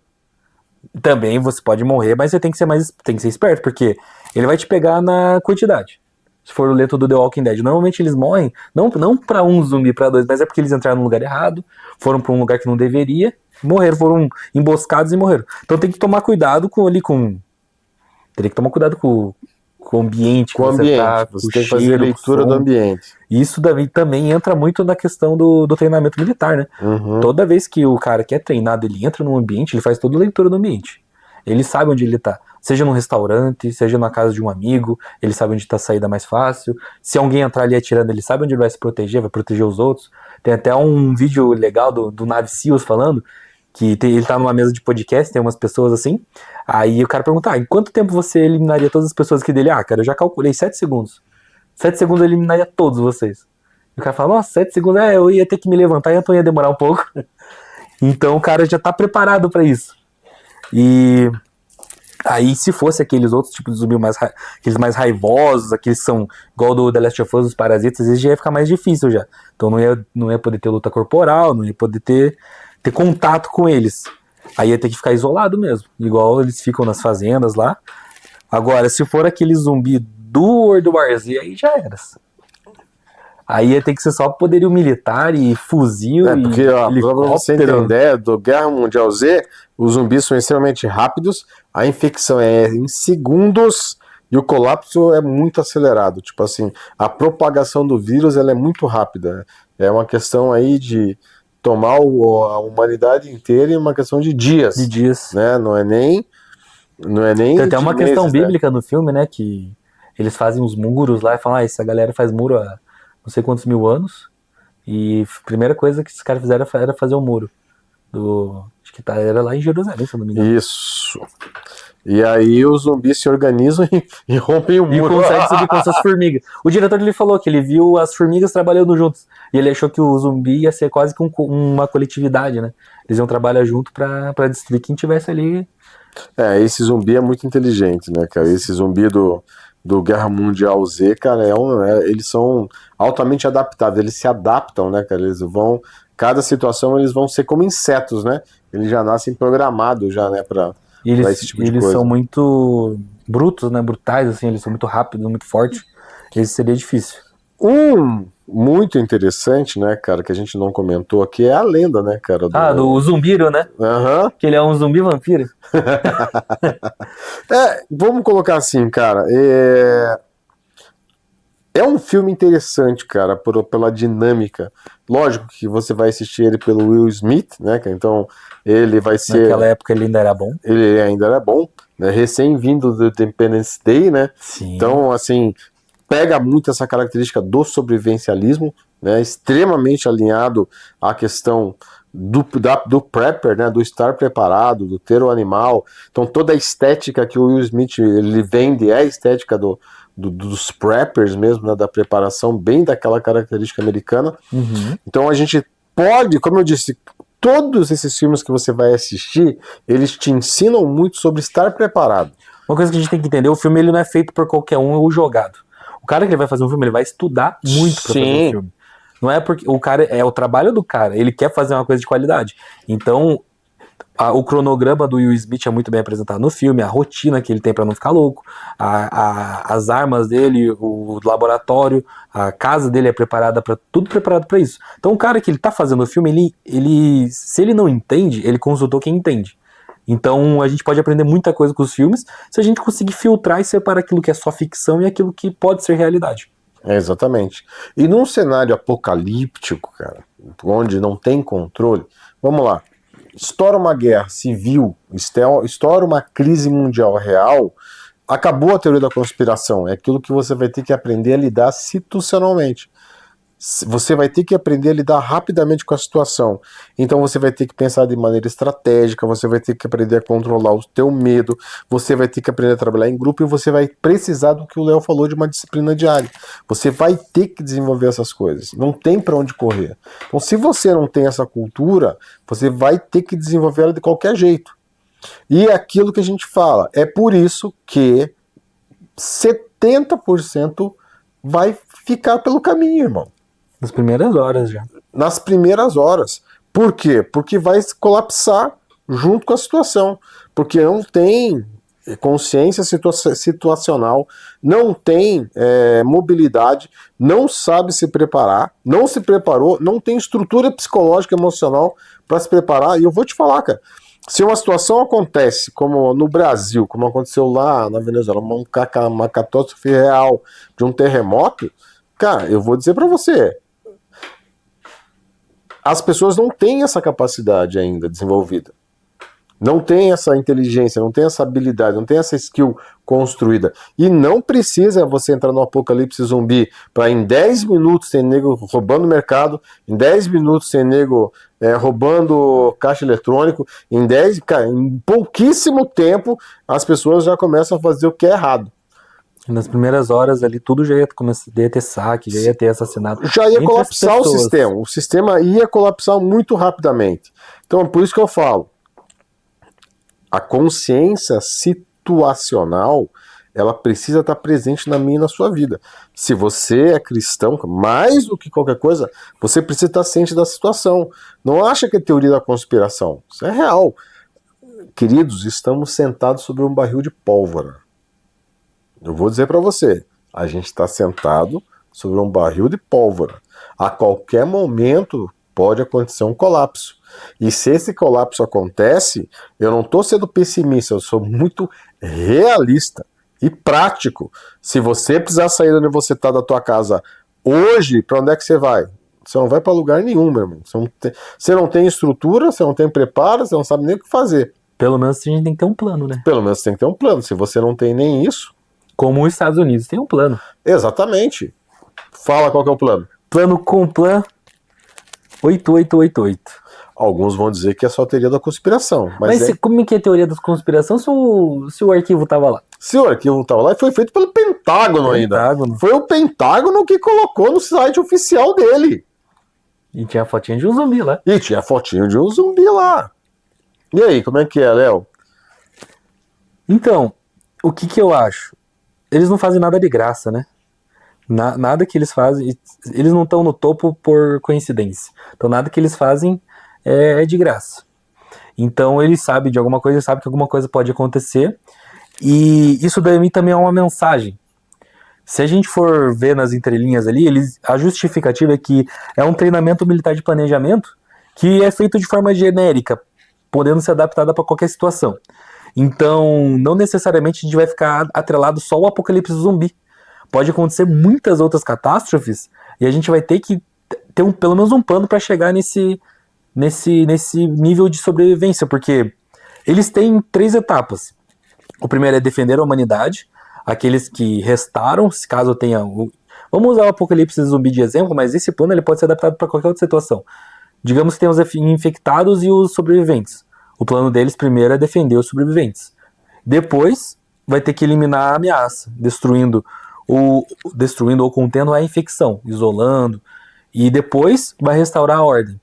também você pode morrer, mas você tem que ser esperto, porque ele vai te pegar na quantidade. Se for o lento do The Walking Dead, normalmente eles morrem, não pra um zumbi, pra dois, mas é porque eles entraram no lugar errado, foram pra um lugar que não deveria, morreram, foram emboscados e morreram. Então tem que tomar cuidado teria que tomar cuidado com o ambiente que você tá, você com tem o que fazer cheiro, leitura do ambiente. Isso também entra muito na questão do treinamento militar, né? Uhum. Toda vez que o cara que é treinado, ele entra num ambiente, ele faz toda a leitura do ambiente. Ele sabe onde ele tá. Seja num restaurante, seja na casa de um amigo, ele sabe onde tá a saída mais fácil. Se alguém entrar ali atirando, ele sabe onde ele vai se proteger, vai proteger os outros. Tem até um vídeo legal do Navy Seals falando que ele tá numa mesa de podcast, tem umas pessoas assim. Aí o cara pergunta, em quanto tempo você eliminaria todas as pessoas aqui dele? Cara, eu já calculei 7 segundos. 7 segundos eu eliminaria todos vocês. E o cara fala, nossa, 7 segundos, eu ia ter que me levantar, então ia demorar um pouco. Então o cara já tá preparado pra isso. E aí, se fosse aqueles outros tipos de zumbi aqueles mais raivosos, aqueles que são igual do The Last of Us, os parasitas, às vezes já ia ficar mais difícil já. Então não ia poder ter luta corporal, não ia poder ter contato com eles. Aí ia ter que ficar isolado mesmo, igual eles ficam nas fazendas lá. Agora, se for aquele zumbi do World War Z, aí já era. Aí ia ter que ser só poderio militar e fuzil porque, e pra helicóptero. você entender, do Guerra Mundial Z, os zumbis são extremamente rápidos, a infecção é em segundos e o colapso é muito acelerado. Tipo assim, a propagação do vírus ela é muito rápida. É uma questão aí de tomar a humanidade inteira em uma questão de dias. De dias. Né? Não é nem Tem até uma meses, questão né? bíblica no filme, né? Que eles fazem os muros lá e falam, essa galera faz muro há não sei quantos mil anos. E a primeira coisa que esses caras fizeram era fazer um muro. Acho que era lá em Jerusalém, se eu não me engano. Isso. E aí os zumbis se organizam e rompem o E muro. consegue subir com essas formigas. O diretor ele falou que ele viu as formigas trabalhando juntos. E ele achou que o zumbi ia ser quase que uma coletividade, né? Eles iam trabalhar junto pra destruir quem tivesse ali. Esse zumbi é muito inteligente, né, cara? Esse zumbi do Guerra Mundial Z, cara, eles são altamente adaptáveis, eles se adaptam, né, cara? Cada situação eles vão ser como insetos, né? Eles já nascem programados já, né, pra esse tipo de Eles coisa. são muito brutos, né? Brutais, assim, eles são muito rápidos, muito fortes. Esse seria difícil. Muito interessante, né, cara, que a gente não comentou aqui é a lenda, né, cara? Do Zumbiro, né? Aham. Que ele é um zumbi vampiro. Vamos colocar assim, cara. É um filme interessante, cara, pela dinâmica. Lógico que você vai assistir ele pelo Will Smith, né? Então ele vai ser. Naquela época ele ainda era bom. Ele ainda era bom, né? Recém-vindo do Independence Day, né? Sim. Então, assim, pega muito essa característica do sobrevivencialismo, né? Extremamente alinhado à questão do prepper, né? Do estar preparado, do ter o animal. Então, toda a estética que o Will Smith ele vende é a estética dos preppers mesmo, né, da preparação, bem daquela característica americana. Uhum. Então a gente pode, como eu disse, todos esses filmes que você vai assistir, eles te ensinam muito sobre estar preparado. Uma coisa que a gente tem que entender, o filme ele não é feito por qualquer um ou jogado. O cara que ele vai fazer um filme, ele vai estudar muito pra fazer um filme. Não é porque o cara, é o trabalho do cara, ele quer fazer uma coisa de qualidade. Então, o cronograma do Will Smith é muito bem apresentado no filme, a rotina que ele tem pra não ficar louco, as armas dele, o laboratório, a casa dele é preparada para tudo preparado pra isso. Então o cara que ele tá fazendo o filme, ele se ele não entende, ele consultou quem entende. Então a gente pode aprender muita coisa com os filmes se a gente conseguir filtrar e separar aquilo que é só ficção e aquilo que pode ser realidade. Exatamente. E num cenário apocalíptico, cara, onde não tem controle, vamos lá. Estoura uma guerra civil, estoura uma crise mundial real, acabou a teoria da conspiração. É aquilo que você vai ter que aprender a lidar situacionalmente. Você vai ter que aprender a lidar rapidamente com a situação. Então você vai ter que pensar de maneira estratégica, você vai ter que aprender a controlar o teu medo, você vai ter que aprender a trabalhar em grupo e você vai precisar do que o Léo falou de uma disciplina diária. Você vai ter que desenvolver essas coisas. Não tem para onde correr. Então se você não tem essa cultura, você vai ter que desenvolver ela de qualquer jeito. E é aquilo que a gente fala. É por isso que 70% vai ficar pelo caminho, irmão. Nas primeiras horas já. Nas primeiras horas. Por quê? Porque vai colapsar junto com a situação. Porque não tem consciência situacional, não tem mobilidade, não sabe se preparar, não se preparou, não tem estrutura psicológica e emocional para se preparar. E eu vou te falar, cara, se uma situação acontece, como no Brasil, como aconteceu lá na Venezuela, uma catástrofe real de um terremoto, cara, eu vou dizer para você, as pessoas não têm essa capacidade ainda desenvolvida. Não tem essa inteligência, não tem essa habilidade, não tem essa skill construída. E não precisa você entrar no apocalipse zumbi para em 10 minutos ter nego roubando mercado, em 10 minutos ter nego roubando caixa eletrônico, em pouquíssimo tempo as pessoas já começam a fazer o que é errado. Nas primeiras horas ali, tudo já ia ter saque, já ia ter assassinato. Já ia colapsar o sistema. O sistema ia colapsar muito rapidamente. Então é por isso que eu falo. A consciência situacional, ela precisa estar presente na minha e na sua vida. Se você é cristão, mais do que qualquer coisa, você precisa estar ciente da situação. Não acha que é teoria da conspiração. Isso é real. Queridos, estamos sentados sobre um barril de pólvora. Eu vou dizer para você, a gente está sentado sobre um barril de pólvora. A qualquer momento pode acontecer um colapso. E se esse colapso acontece, eu não estou sendo pessimista, eu sou muito realista e prático. Se você precisar sair de onde você está da tua casa hoje, para onde é que você vai? Você não vai para lugar nenhum, meu irmão. Você não tem estrutura, você não tem preparo, você não sabe nem o que fazer. Pelo menos a gente tem que ter um plano, né? Pelo menos tem que ter um plano. Se você não tem nem isso... Como os Estados Unidos tem um plano. Exatamente. Fala qual que é o plano. Plano Complan 8888. Alguns vão dizer que é só teoria da conspiração. Mas como é que é a teoria da conspiração se o arquivo tava lá? Se o arquivo estava lá, foi feito pelo Pentágono ainda. Foi o Pentágono que colocou no site oficial dele. E tinha a fotinha de um zumbi lá. E tinha a fotinho de um zumbi lá. E aí, como é que é, Léo? Então, o que eu acho? Eles não fazem nada de graça, né? Nada que eles fazem... Eles não estão no topo por coincidência. Então, nada que eles fazem é de graça. Então, eles sabem de alguma coisa, eles sabem que alguma coisa pode acontecer. E isso daí também é uma mensagem. Se a gente for ver nas entrelinhas ali, a justificativa é que é um treinamento militar de planejamento que é feito de forma genérica, podendo ser adaptada para qualquer situação. Então, não necessariamente a gente vai ficar atrelado só ao apocalipse zumbi. Pode acontecer muitas outras catástrofes e a gente vai ter que ter pelo menos um plano para chegar nesse nível de sobrevivência, porque eles têm 3 etapas. O primeiro é defender a humanidade, aqueles que restaram, se caso tenha... Vamos usar o apocalipse zumbi de exemplo, mas esse plano ele pode ser adaptado para qualquer outra situação. Digamos que tem os infectados e os sobreviventes. O plano deles primeiro é defender os sobreviventes. Depois vai ter que eliminar a ameaça, destruindo ou contendo a infecção, isolando, e depois vai restaurar a ordem.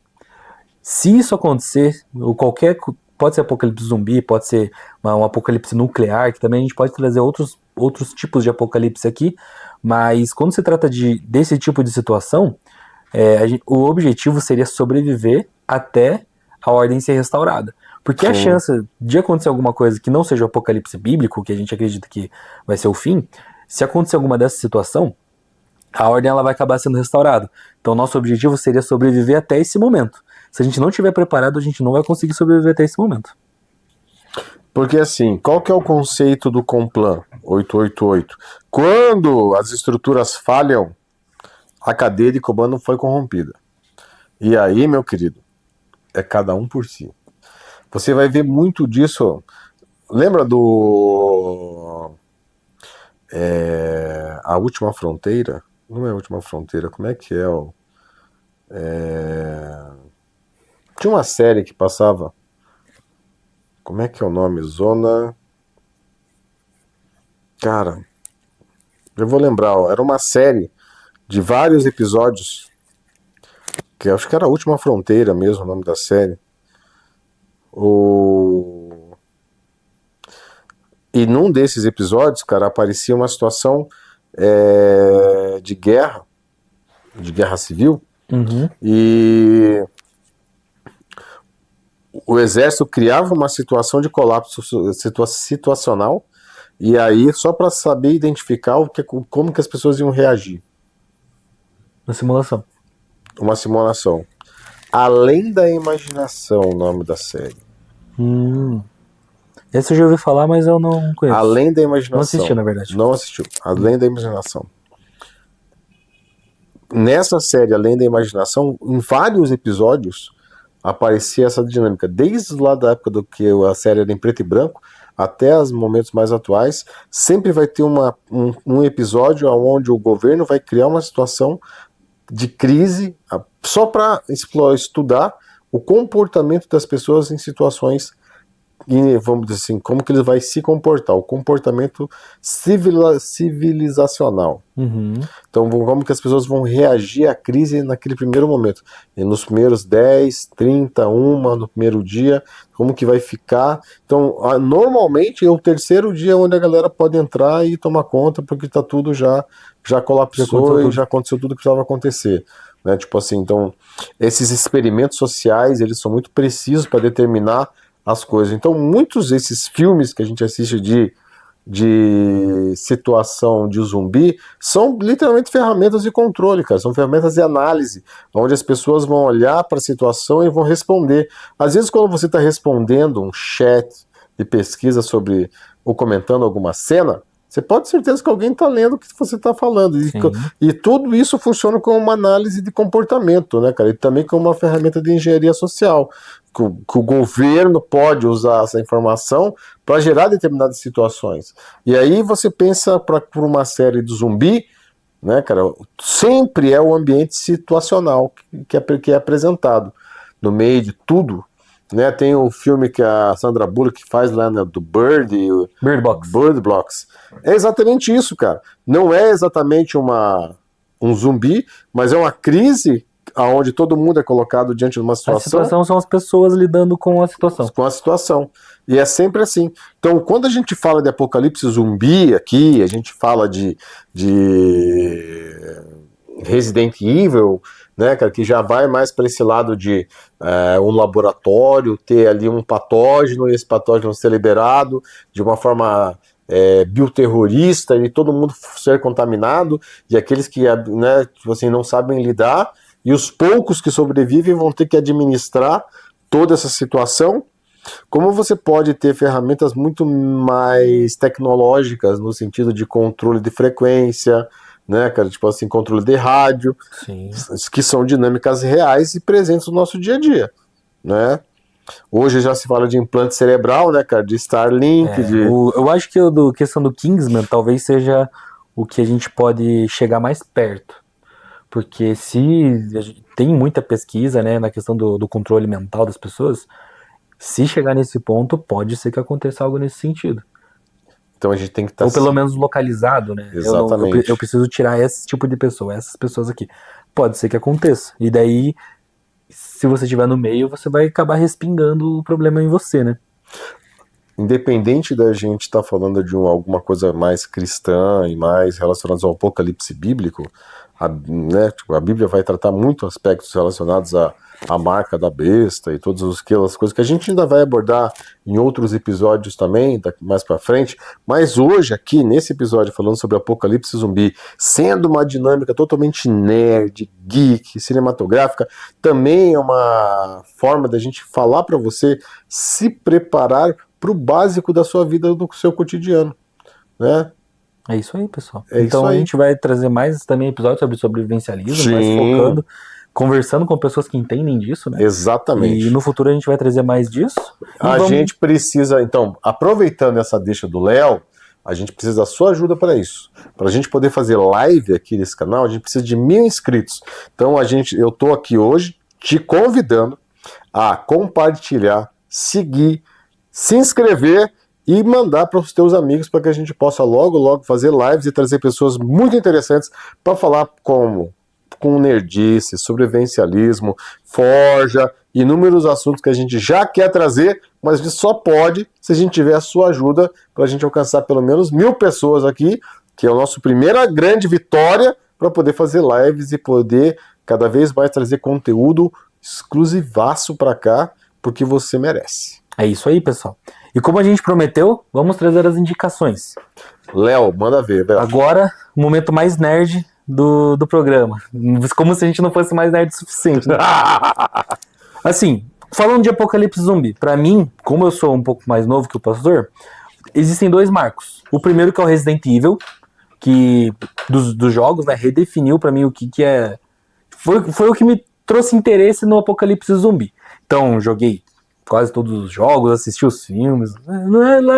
Se isso acontecer, ou pode ser apocalipse zumbi, pode ser um apocalipse nuclear, que também a gente pode trazer outros tipos de apocalipse aqui, mas quando se trata desse tipo de situação, o objetivo seria sobreviver até a ordem ser restaurada. Porque a chance de acontecer alguma coisa que não seja o apocalipse bíblico, que a gente acredita que vai ser o fim, se acontecer alguma dessa situação, a ordem ela vai acabar sendo restaurada. Então nosso objetivo seria sobreviver até esse momento. Se a gente não estiver preparado, a gente não vai conseguir sobreviver até esse momento. Porque assim, qual que é o conceito do Complan 888? Quando as estruturas falham, a cadeia de comando foi corrompida. E aí, meu querido, é cada um por si. Você vai ver muito disso. Lembra do... A Última Fronteira? Não é a Última Fronteira, como é que é? Tinha uma série que passava... Como é que é o nome? Zona... Cara, eu vou lembrar, era uma série de vários episódios, que acho que era a Última Fronteira mesmo, o nome da série. E num desses episódios, cara, aparecia uma situação de guerra civil, e o exército criava uma situação de colapso situacional, e aí só para saber identificar como que as pessoas iam reagir. Uma simulação. Uma simulação. Além da Imaginação, o nome da série. Esse eu já ouvi falar, mas eu não conheço. Além da Imaginação. Não assisti, na verdade. Não assistiu. Além da Imaginação. Nessa série, Além da Imaginação, em vários episódios, aparecia essa dinâmica. Desde lá da época do que a série era em preto e branco, até os momentos mais atuais, sempre vai ter um episódio onde o governo vai criar uma situação de crise só para estudar o comportamento das pessoas em situações, vamos dizer assim, como que ele vai se comportar, o comportamento civilizacional. Então, como que as pessoas vão reagir à crise naquele primeiro momento, e nos primeiros 10, 30, no primeiro dia, como que vai ficar. Então, normalmente é o terceiro dia onde a galera pode entrar e tomar conta, porque tá tudo já colapsou e já aconteceu tudo que precisava acontecer, né? Tipo assim, então, esses experimentos sociais, eles são muito precisos para determinar as coisas. Então, muitos desses filmes que a gente assiste de situação de zumbi são literalmente ferramentas de controle, cara. São ferramentas de análise, onde as pessoas vão olhar para a situação e vão responder. Às vezes, quando você está respondendo um chat de pesquisa sobre ou comentando alguma cena, você pode ter certeza que alguém está lendo o que você está falando. E tudo isso funciona como uma análise de comportamento, né, cara? E também como uma ferramenta de engenharia social. Que o governo pode usar essa informação para gerar determinadas situações. E aí você pensa por uma série de zumbi, né, cara? Sempre é o ambiente situacional que é apresentado. no meio de tudo, né? Tem o filme que a Sandra Bullock faz lá, né, do Bird Bird Box. É exatamente isso, cara. Não é exatamente um zumbi, mas é uma crise onde todo mundo é colocado diante de uma A situação. situação são as pessoas lidando com a situação. Com a situação. E é sempre assim. Então, quando a gente fala de apocalipse zumbi aqui, a gente fala de Resident Evil, né, cara, que já vai mais para esse lado de um laboratório, ter ali um patógeno, e esse patógeno ser liberado de uma forma bioterrorista, e todo mundo ser contaminado, e aqueles que, né, tipo assim, não sabem lidar, e os poucos que sobrevivem vão ter que administrar toda essa situação. Como você pode ter ferramentas muito mais tecnológicas no sentido de controle de frequência, né, cara, tipo assim, controle de rádio, Sim. que são dinâmicas reais e presentes no nosso dia a dia, né? Hoje já se fala de implante cerebral, né, cara, de Starlink, eu acho que a questão do Kingsman talvez seja o que a gente pode chegar mais perto. Porque tem muita pesquisa, né, na questão do controle mental das pessoas, se chegar nesse ponto, pode ser que aconteça algo nesse sentido. Então a gente tem que estar... Ou pelo menos localizado, né? Exatamente. Eu preciso tirar esse tipo de pessoa, essas pessoas aqui. Pode ser que aconteça. E daí, se você estiver no meio, você vai acabar respingando o problema em você, né? Independente da gente estar falando de alguma coisa mais cristã e mais relacionada ao apocalipse bíblico, né, tipo, a Bíblia vai tratar muito aspectos relacionados à marca da besta e todas aquelas coisas que a gente ainda vai abordar em outros episódios também, mais pra frente, mas hoje aqui, nesse episódio, falando sobre apocalipse zumbi, sendo uma dinâmica totalmente nerd, geek, cinematográfica, também é uma forma da gente falar para você se preparar pro básico da sua vida, do seu cotidiano, né? É isso aí, pessoal. É então isso aí. A gente vai trazer mais também episódios sobre sobrevivencialismo, Sim. mais focando, conversando com pessoas que entendem disso, né? Exatamente. E no futuro a gente vai trazer mais disso. Gente precisa, então, aproveitando essa deixa do Léo, a gente precisa da sua ajuda para isso. Para a gente poder fazer live aqui nesse canal, a gente precisa de 1000 inscritos. Então eu tô aqui hoje te convidando a compartilhar, seguir, se inscrever e mandar para os teus amigos para que a gente possa logo fazer lives e trazer pessoas muito interessantes para falar com nerdice, sobrevivencialismo, forja, inúmeros assuntos que a gente já quer trazer, mas a gente só pode se a gente tiver a sua ajuda para a gente alcançar pelo menos 1000 pessoas aqui, que é a nossa primeira grande vitória para poder fazer lives e poder cada vez mais trazer conteúdo exclusivaço para cá, porque você merece. É isso aí, pessoal. E como a gente prometeu, vamos trazer as indicações. Léo, manda ver, velho. Agora, o momento mais nerd do programa. Como se a gente não fosse mais nerd o suficiente, né? Assim, falando de apocalipse zumbi, pra mim, como eu sou um pouco mais novo que o pastor, existem 2 marcos. O primeiro que é o Resident Evil, que dos jogos, né, redefiniu pra mim o que é... Foi o que me trouxe interesse no apocalipse zumbi. Então, joguei quase todos os jogos, assisti os filmes. Não é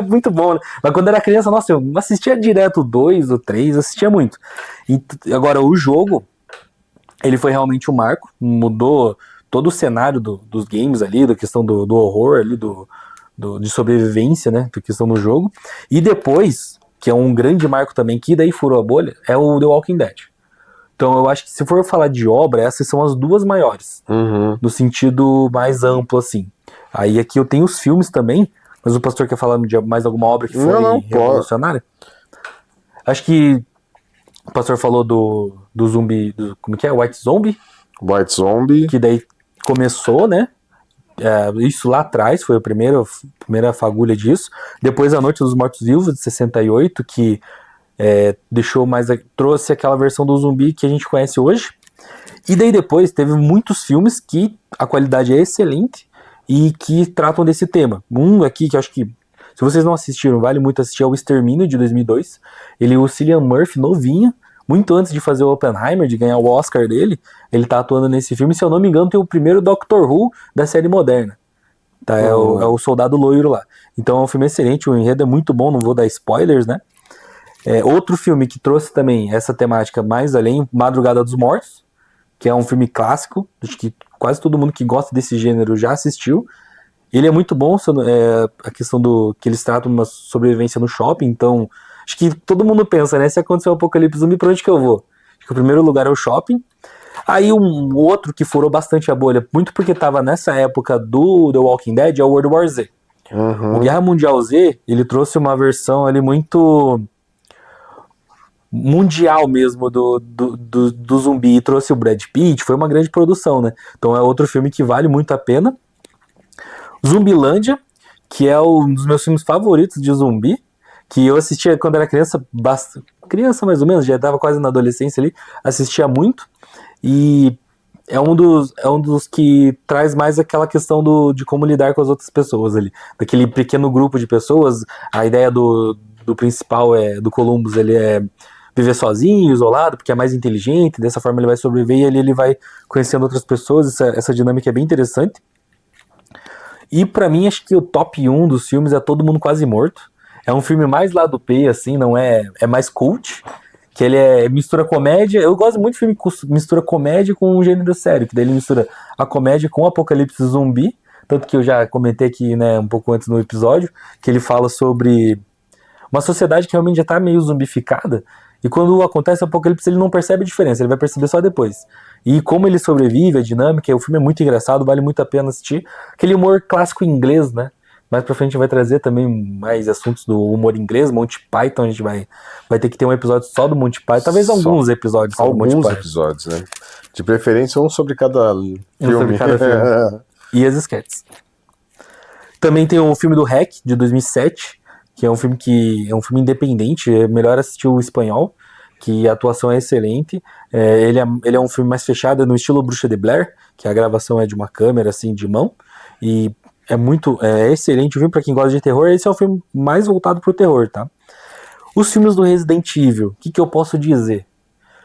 muito bom, né? Mas quando era criança, nossa, eu assistia direto o 2, o 3, assistia muito. E agora, o jogo, ele foi realmente um marco, mudou todo o cenário dos games ali, da questão do horror ali, de sobrevivência, né, da questão do jogo. E depois, que é um grande marco também, que daí furou a bolha, é o The Walking Dead. Então eu acho que se for falar de obra, essas são as 2 maiores, no sentido mais amplo, assim. Aí aqui eu tenho os filmes também, mas o pastor quer falar de mais alguma obra que foi revolucionária? Acho que o pastor falou do zumbi, como que é? White Zombie? White Zombie. Que daí começou, né? Isso lá atrás, foi a primeira fagulha disso. Depois A Noite dos Mortos-Vivos, de 68, que trouxe aquela versão do zumbi que a gente conhece hoje. E daí depois teve muitos filmes que a qualidade é excelente e que tratam desse tema. Um aqui que eu acho que, se vocês não assistiram, vale muito assistir, é o Extermínio, de 2002. O Cillian Murphy, novinho, muito antes de fazer o Oppenheimer, de ganhar o Oscar dele, ele tá atuando nesse filme. Se eu não me engano, tem o primeiro Doctor Who da série moderna. Tá? É o soldado loiro lá. Então é um filme excelente, o enredo é muito bom, não vou dar spoilers, né? Outro filme que trouxe também essa temática mais além, Madrugada dos Mortos, que é um filme clássico, acho que quase todo mundo que gosta desse gênero já assistiu. Ele é muito bom, a questão do que eles tratam uma sobrevivência no shopping, então acho que todo mundo pensa, né, se acontecer um apocalipse zumbi, pra onde que eu vou? Acho que o primeiro lugar é o shopping. Aí um outro que furou bastante a bolha, muito porque tava nessa época do The Walking Dead, é o World War Z. O Guerra Mundial Z, ele trouxe uma versão ali muito mundial mesmo do zumbi, e trouxe o Brad Pitt, foi uma grande produção, né? Então é outro filme que vale muito a pena. Zumbilândia, que é um dos meus filmes favoritos de zumbi, que eu assistia quando era criança, criança mais ou menos, já estava quase na adolescência ali, assistia muito, e é um dos que traz mais aquela questão de como lidar com as outras pessoas ali, daquele pequeno grupo de pessoas. A ideia do principal, do Columbus, ele é viver sozinho, isolado, porque é mais inteligente, dessa forma ele vai sobreviver e ele vai conhecendo outras pessoas, essa dinâmica é bem interessante. E pra mim, acho que o top 1 dos filmes é Todo Mundo Quase Morto. É um filme mais lado P, assim, não é mais cult, que ele mistura comédia. Eu gosto muito de filme que mistura comédia com um gênero sério, que daí ele mistura a comédia com o apocalipse zumbi, tanto que eu já comentei aqui, né, um pouco antes no episódio, que ele fala sobre uma sociedade que realmente já tá meio zumbificada, e quando acontece o apocalipse ele não percebe a diferença, ele vai perceber só depois. E como ele sobrevive, a dinâmica, o filme é muito engraçado, vale muito a pena assistir. Aquele humor clássico inglês, né? Mais pra frente vai trazer também mais assuntos do humor inglês, Monty Python, a gente vai ter que ter um episódio só do Monty Python, talvez alguns episódios só do Monty Python. Alguns episódios, né? De preferência um sobre cada filme. Sobre cada filme. E as sketches. Também tem o filme do REC, de 2007, que é um filme independente, é melhor assistir o espanhol, que a atuação é excelente. Ele é um filme mais fechado, no estilo Bruxa de Blair, que a gravação é de uma câmera, assim, de mão, e é excelente o filme pra quem gosta de terror. Esse é o filme mais voltado pro terror, tá? Os filmes do Resident Evil, o que eu posso dizer?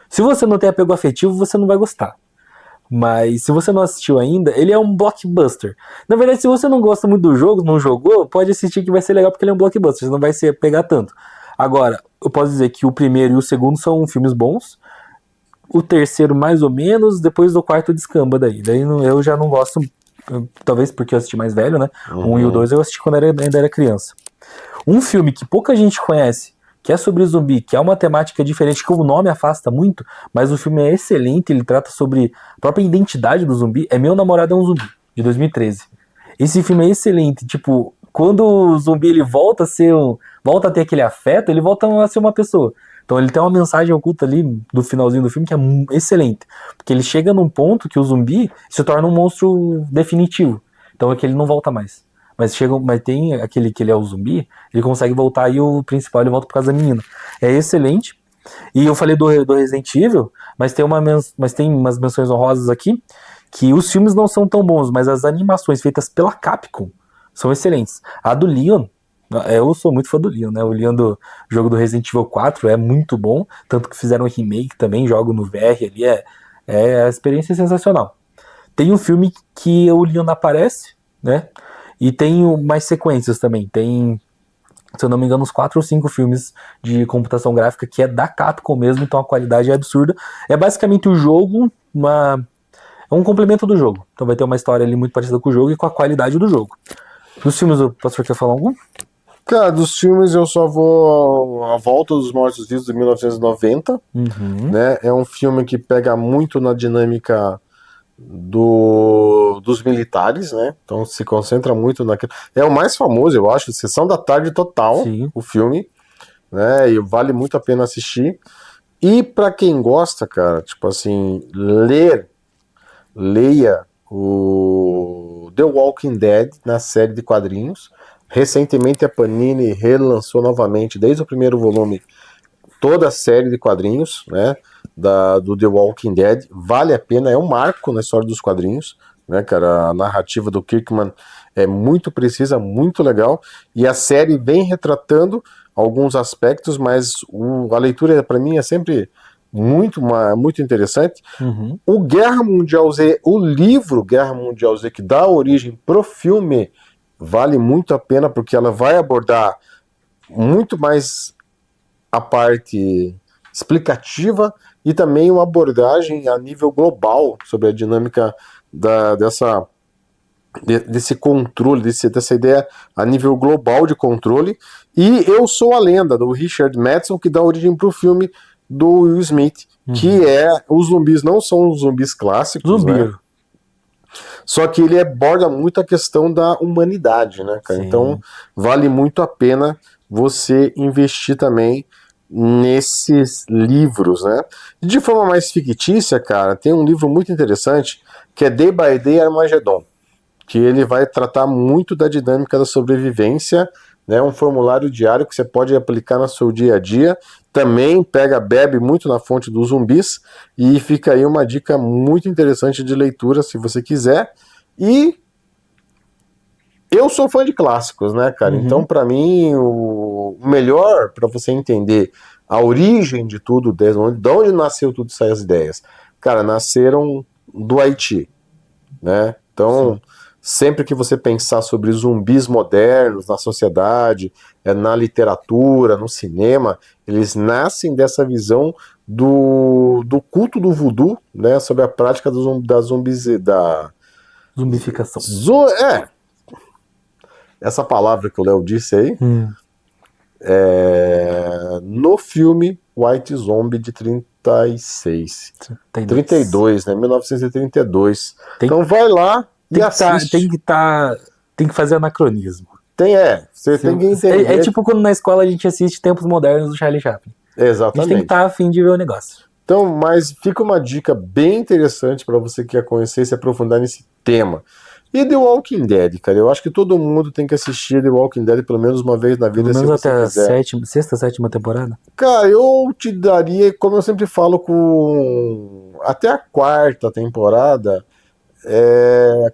Se você não tem apego afetivo, você não vai gostar. Mas se você não assistiu ainda, ele é um blockbuster. Na verdade, se você não gosta muito do jogo, não jogou, pode assistir que vai ser legal porque ele é um blockbuster, você não vai se pegar tanto. Agora, eu posso dizer que o primeiro e o segundo são filmes bons, o terceiro mais ou menos, depois do quarto descamba daí eu já não gosto, talvez porque eu assisti mais velho, né? O 1 e o 2 eu assisti quando ainda era criança. Um filme que pouca gente conhece, que é sobre zumbi, que é uma temática diferente, que o nome afasta muito, mas o filme é excelente, ele trata sobre a própria identidade do zumbi, é Meu Namorado é um Zumbi, de 2013. Esse filme é excelente, tipo, quando o zumbi ele volta a ter aquele afeto, ele volta a ser uma pessoa. Então ele tem uma mensagem oculta ali do finalzinho do filme que é excelente, porque ele chega num ponto que o zumbi se torna um monstro definitivo, então é que ele não volta mais. Mas tem aquele que ele é o zumbi, ele consegue voltar e o principal ele volta por causa da menina. É excelente. E eu falei do Resident Evil, mas tem umas menções honrosas aqui, que os filmes não são tão bons, mas as animações feitas pela Capcom são excelentes. A do Leon, eu sou muito fã do Leon, né? O Leon do jogo do Resident Evil 4 é muito bom, tanto que fizeram um remake também, jogo no VR ali, a experiência sensacional. Tem um filme que o Leon aparece, né? E tem mais sequências também. Tem, se eu não me engano, uns 4 ou 5 filmes de computação gráfica que é da Capcom mesmo, então a qualidade é absurda. É basicamente o jogo, é um complemento do jogo. Então vai ter uma história ali muito parecida com o jogo e com a qualidade do jogo. Dos filmes, o pastor quer falar algum? Cara, dos filmes eu só vou A Volta dos Mortos-Vivos de 1990, né? É um filme que pega muito na dinâmica dos militares, né? Então se concentra muito naquilo. É o mais famoso, eu acho, Sessão da Tarde Total, Sim. O filme, né? E vale muito a pena assistir. E pra quem gosta, cara, tipo assim, leia o The Walking Dead na série de quadrinhos. Recentemente a Panini relançou novamente, desde o primeiro volume, toda a série de quadrinhos, né? Do The Walking Dead, vale a pena, é um marco na história dos quadrinhos, né, cara? A narrativa do Kirkman é muito precisa, muito legal, e a série vem retratando alguns aspectos, mas a leitura para mim é sempre muito interessante. O Guerra Mundial Z, o livro Guerra Mundial Z, que dá origem pro filme, vale muito a pena, porque ela vai abordar muito mais a parte explicativa e também uma abordagem a nível global sobre a dinâmica desse controle, dessa ideia a nível global de controle. E Eu Sou a Lenda, do Richard Madison, que dá origem para o filme do Will Smith, que os zumbis não são os zumbis clássicos, né? Só que ele aborda muito a questão da humanidade, né, cara? Sim. Então vale muito a pena você investir também nesses livros, né? De forma mais fictícia, cara, tem um livro muito interessante que é Day by Day Armageddon, que ele vai tratar muito da dinâmica da sobrevivência, né? Um formulário diário que você pode aplicar no seu dia a dia. Também bebe muito na fonte dos zumbis, e fica aí uma dica muito interessante de leitura, se você quiser. E eu sou fã de clássicos, né, cara? Então, para mim, o melhor para você entender a origem de tudo, de onde nasceu tudo essas ideias, cara, nasceram do Haiti, né? Então, sempre que você pensar sobre zumbis modernos na sociedade, na literatura, no cinema, eles nascem dessa visão do culto do voodoo, né? Sobre a prática da zumbificação. Essa palavra que o Léo disse aí, no filme White Zombie de 32, né? 1932. Então vai lá e assiste. Tem que fazer anacronismo. Você tem que entender. É tipo quando na escola a gente assiste Tempos Modernos do Charlie Chaplin. Exatamente. A gente tem que estar a fim de ver o negócio. Então, mas fica uma dica bem interessante para você que quer conhecer e se aprofundar nesse tema. E The Walking Dead, cara, eu acho que todo mundo tem que assistir The Walking Dead pelo menos uma vez na vida. Pelo menos até a sexta, sétima temporada? Cara, eu te daria, como eu sempre falo, até a quarta temporada,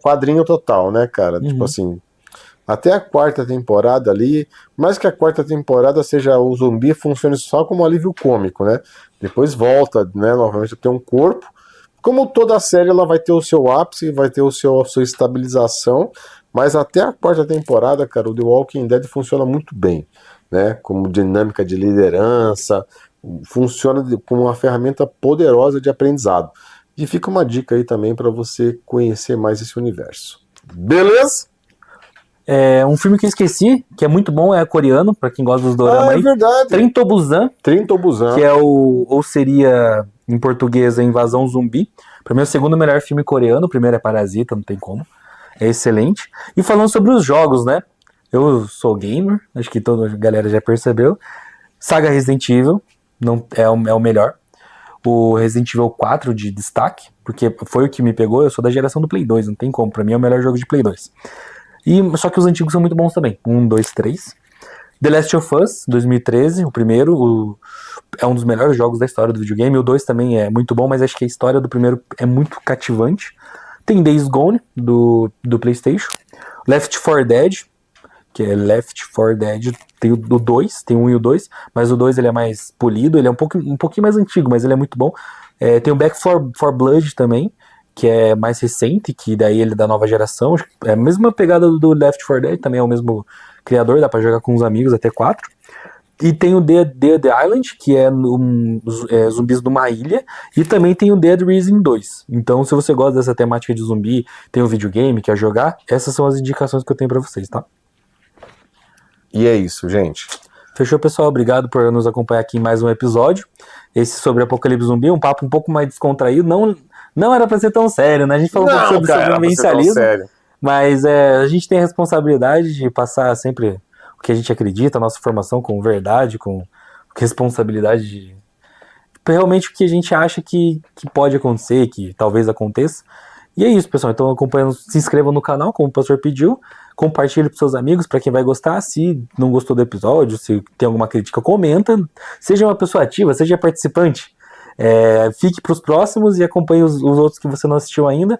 quadrinho total, né, cara? Tipo assim, até a quarta temporada ali, mais que a quarta temporada seja o zumbi, funcione só como alívio cômico, né? Depois volta, né, novamente a ter um corpo. Como toda a série, ela vai ter o seu ápice, vai ter a sua estabilização, mas até a quarta temporada, cara, o The Walking Dead funciona muito bem, né? Como dinâmica de liderança, funciona como uma ferramenta poderosa de aprendizado. E fica uma dica aí também para você conhecer mais esse universo. Beleza? Um filme que eu esqueci, que é muito bom, é coreano, pra quem gosta dos dorama. É verdade. Train to Busan. Que é ou seria, em português, A Invasão Zumbi. Pra mim é o segundo melhor filme coreano, o primeiro é Parasita, não tem como. É excelente. E falando sobre os jogos, né? Eu sou gamer, acho que toda a galera já percebeu. Saga Resident Evil é o melhor. O Resident Evil 4 de destaque, porque foi o que me pegou, eu sou da geração do Play 2, não tem como, pra mim é o melhor jogo de Play 2. Só que os antigos são muito bons também. 1, 2, 3. The Last of Us, 2013, o primeiro. É um dos melhores jogos da história do videogame. O 2 também é muito bom, mas acho que a história do primeiro é muito cativante. Tem Days Gone, do PlayStation. Left 4 Dead, que é Left 4 Dead. Tem o 2, tem o 1 e o 2. Mas o 2 ele é mais polido, ele é um pouquinho mais antigo, mas ele é muito bom. Tem o Back 4 Blood também, que é mais recente, que daí ele é da nova geração. É a mesma pegada do Left 4 Dead, também é o mesmo criador, dá pra jogar com os amigos, até 4. E tem o Dead Island, que é zumbis numa ilha, e também tem o Dead Rising 2. Então, se você gosta dessa temática de zumbi, tem um videogame, quer jogar, essas são as indicações que eu tenho pra vocês, tá? E é isso, gente. Fechou, pessoal? Obrigado por nos acompanhar aqui em mais um episódio. Esse sobre Apocalipse Zumbi, um papo um pouco mais descontraído, não era pra ser tão sério, né? A gente falou um pouco sobre sobrevivencialismo, mas a gente tem a responsabilidade de passar sempre o que a gente acredita, a nossa formação com verdade, com responsabilidade de realmente o que a gente acha que pode acontecer, que talvez aconteça. E é isso, pessoal. Então acompanhando, se inscrevam no canal, como o pastor pediu, compartilhe para seus amigos, para quem vai gostar. Se não gostou do episódio, se tem alguma crítica, comenta. Seja uma pessoa ativa, seja participante. Fique para os próximos e acompanhe os outros que você não assistiu ainda.